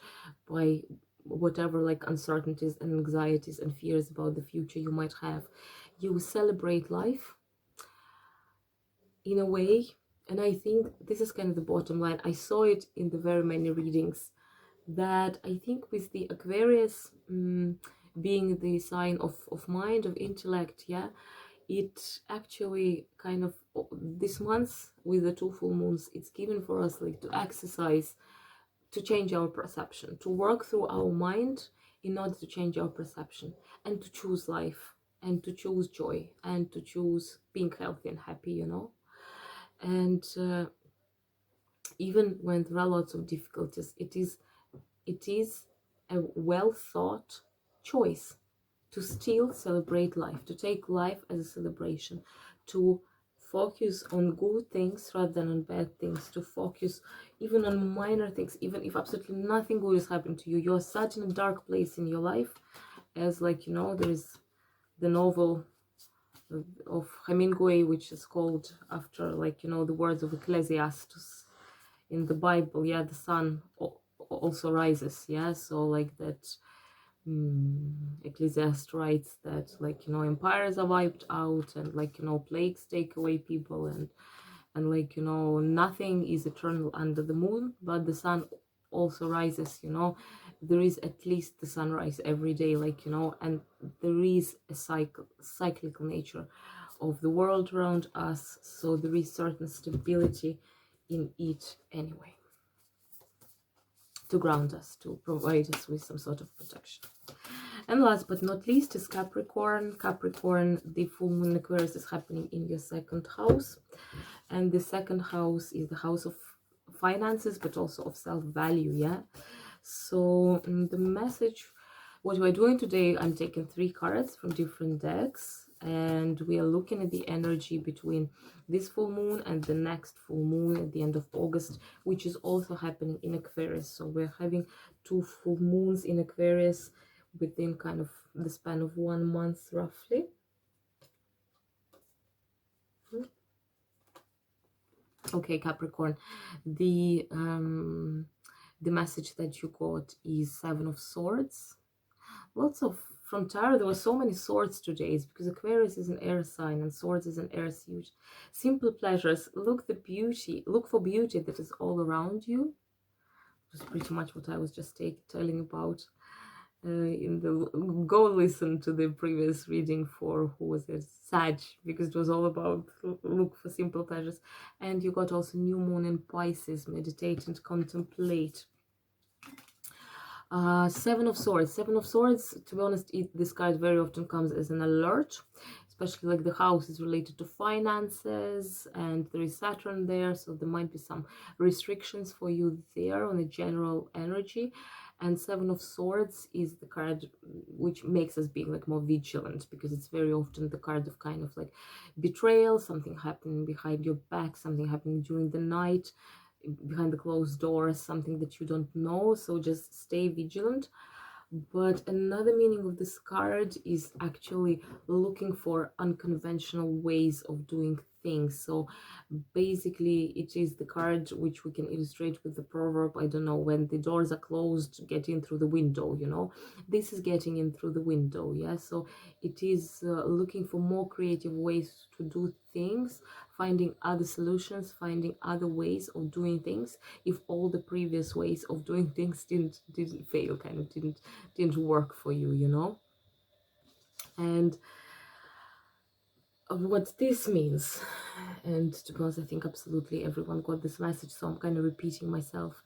by whatever like uncertainties and anxieties and fears about the future you might have. You celebrate life in a way. And I think this is kind of the bottom line. I saw it in the very many readings, that I think with the Aquarius being the sign of mind, of intellect, yeah, it actually kind of, this month with the two full moons, it's given for us like to exercise, to change our perception, to work through our mind in order to change our perception, and to choose life, and to choose joy, and to choose being healthy and happy, you know. And even when there are lots of difficulties, it is a well thought choice to still celebrate life, to take life as a celebration, to focus on good things rather than on bad things, to focus even on minor things, even if absolutely nothing good has happened to you. You're such in a dark place in your life, as like, you know, there's the novel of Hemingway, which is called after, like, you know, the words of Ecclesiastes in the Bible, yeah, the sun also rises, yeah. So like that, Ecclesiastes writes that, like, you know, empires are wiped out, and like, you know, plagues take away people, and like, you know, nothing is eternal under the moon, but the sun also rises, you know. there is at least the sunrise every day, like, you know, and there is a cyclical nature of the world around us, so there is certain stability in it anyway, to ground us, to provide us with some sort of protection. And last but not least is Capricorn. Capricorn, the full moon Aquarius is happening in your second house, and the second house is the house of finances, but also of self-value. Yeah, so the message, what we're doing today, I'm taking 3 cards from different decks, and we are looking at the energy between this full moon and the next full moon at the end of August, which is also happening in Aquarius. So we're having 2 full moons in Aquarius within kind of the span of 1 month roughly. Okay, Capricorn, the message that you got is 7 of Swords. Lots of, from tarot, there were so many swords today. It's because Aquarius is an air sign and swords is an air suit. Simple pleasures. Look for beauty that is all around you. Which is pretty much what I was just telling about. Go listen to the previous reading for, who was it, Sag, because it was all about look for simple pleasures. And you got also new moon in Pisces, meditate and contemplate. 7 of Swords. 7 of Swords, to be honest, this card very often comes as an alert, especially like the house is related to finances and there is Saturn there, so there might be some restrictions for you there on a general energy. And 7 of Swords is the card which makes us be like more vigilant, because it's very often the card of kind of like betrayal, something happening behind your back, something happening during the night, behind the closed doors, something that you don't know, so just stay vigilant. But another meaning of this card is actually looking for unconventional ways of doing things. So basically it is the card which we can illustrate with the proverb, I don't know, when the doors are closed, get in through the window, you know. This is getting in through the window. Yeah, so it is looking for more creative ways to do things, finding other solutions, finding other ways of doing things if all the previous ways of doing things didn't fail, kind of didn't work for you, you know. And what this means, and to be honest, I think absolutely everyone got this message, so I'm kind of repeating myself,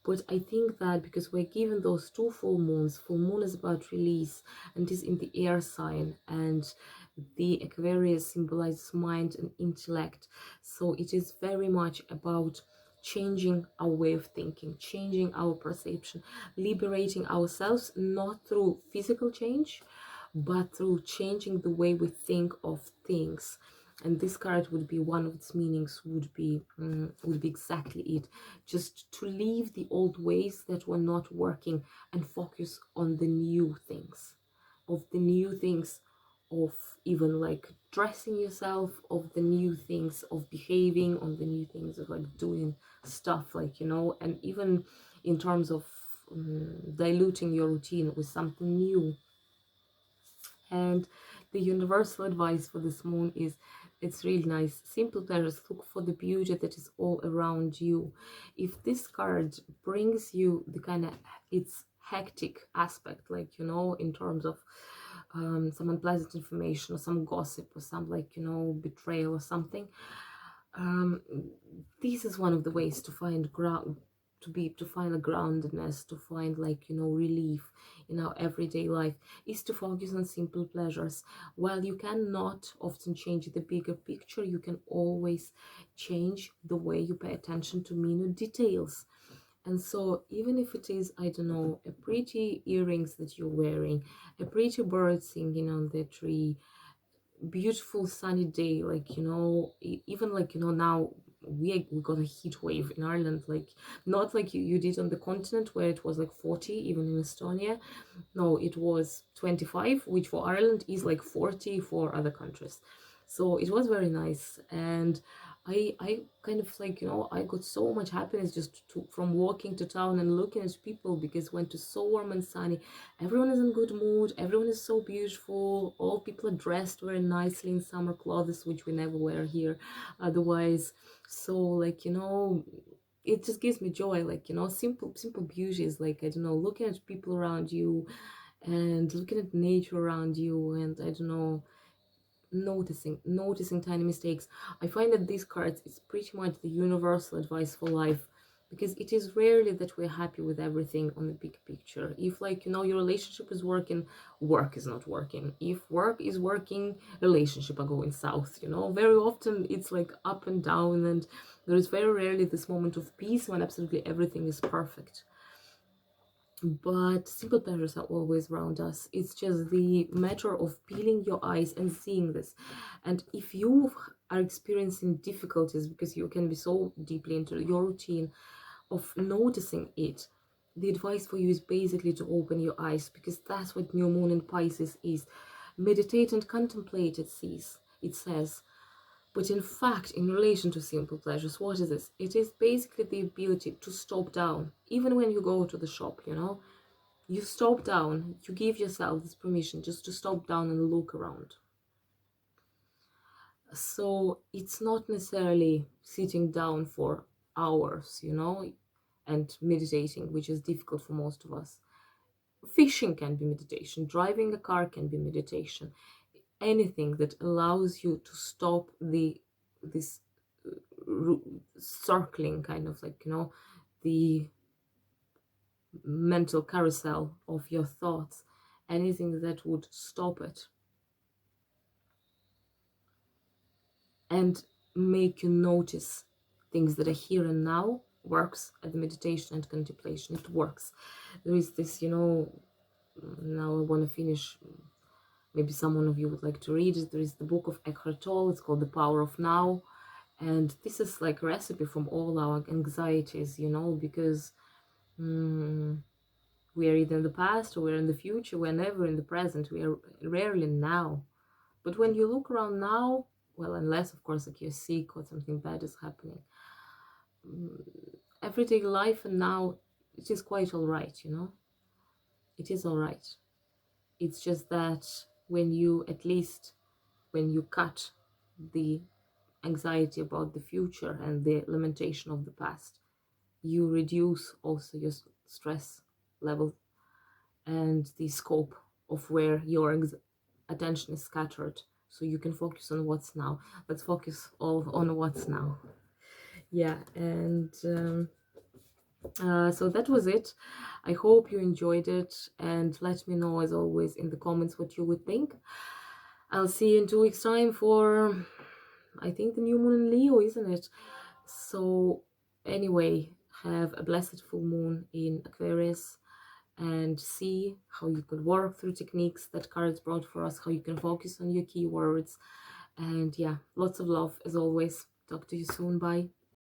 but I think that because we're given those 2 full moons, full moon is about release and is in the air sign, and the Aquarius symbolizes mind and intellect, so it is very much about changing our way of thinking, changing our perception, liberating ourselves, not through physical change, but through changing the way we think of things. And this card would be, one of its meanings would be exactly it, just to leave the old ways that were not working and focus on the new things, of even like dressing yourself, of the new things of behaving, on the new things of like doing stuff, like, you know, and even in terms of diluting your routine with something new. And the universal advice for this moon is, it's really nice, simple pleasures, look for the beauty that is all around you. If this card brings you the kind of its hectic aspect, like, you know, in terms of some unpleasant information or some gossip or some, like, you know, betrayal or something, this is one of the ways to find ground, to find a groundedness, to find, like, you know, relief in our everyday life, is to focus on simple pleasures. While you cannot often change the bigger picture, you can always change the way you pay attention to minute details. And so even if it is, I don't know, a pretty earrings that you're wearing, a pretty bird singing on the tree, beautiful sunny day, like, you know, even like, you know, now we got a heat wave in Ireland, like not like you did on the continent where it was like 40 even in Estonia. No, it was 25, which for Ireland is like 40 for other countries. So it was very nice. And I kind of, like, you know, I got so much happiness just from walking to town and looking at people, because when it's so warm and sunny, everyone is in good mood, everyone is so beautiful, all people are dressed very nicely in summer clothes, which we never wear here otherwise. So, like, you know, it just gives me joy, like, you know, simple beauty is like, I don't know, looking at people around you and looking at nature around you, and I don't know, noticing tiny mistakes. I find that these cards is pretty much the universal advice for life, because it is rarely that we're happy with everything on the big picture. If, like, you know, your relationship is working, work is not working. If work is working, relationship are going south, you know. Very often it's like up and down, and there is very rarely this moment of peace when absolutely everything is perfect. But simple pleasures are always around us. It's just the matter of peeling your eyes and seeing this. And if you are experiencing difficulties because you can be so deeply into your routine of noticing it, the advice for you is basically to open your eyes, because that's what new moon in Pisces is. Meditate and contemplate, it says. But in fact, in relation to simple pleasures, what is this? It is basically the ability to stop down. Even when you go to the shop, you know, you stop down, you give yourself this permission just to stop down and look around. So it's not necessarily sitting down for hours, you know, and meditating, which is difficult for most of us. Fishing can be meditation, driving a car can be meditation. Anything that allows you to stop this circling, kind of like, you know, the mental carousel of your thoughts, anything that would stop it and make you notice things that are here and now, works at the meditation and contemplation. It works. There is this, you know, now I want to finish, maybe someone of you would like to read it. There is the book of Eckhart Tolle, it's called The Power of Now, and this is like a recipe from all our anxieties, you know, because we are either in the past or we're in the future. We're never in the present. We are rarely now. But when you look around now, well, unless of course like you're sick or something bad is happening, everyday life and now, it is quite all right, you know. It is all right. It's just that when you, at least when you cut the anxiety about the future and the lamentation of the past, you reduce also your stress level and the scope of where your attention is scattered, so you can focus on what's now. Let's focus all on what's now. Yeah, and so that was it. I hope you enjoyed it, and let me know as always in the comments what you would think. I'll see you in 2 weeks time for, I think, the new moon in Leo, isn't it? So anyway, have a blessed full moon in Aquarius, and see how you can work through techniques that cards brought for us, how you can focus on your keywords. And yeah, lots of love as always. Talk to you soon. Bye.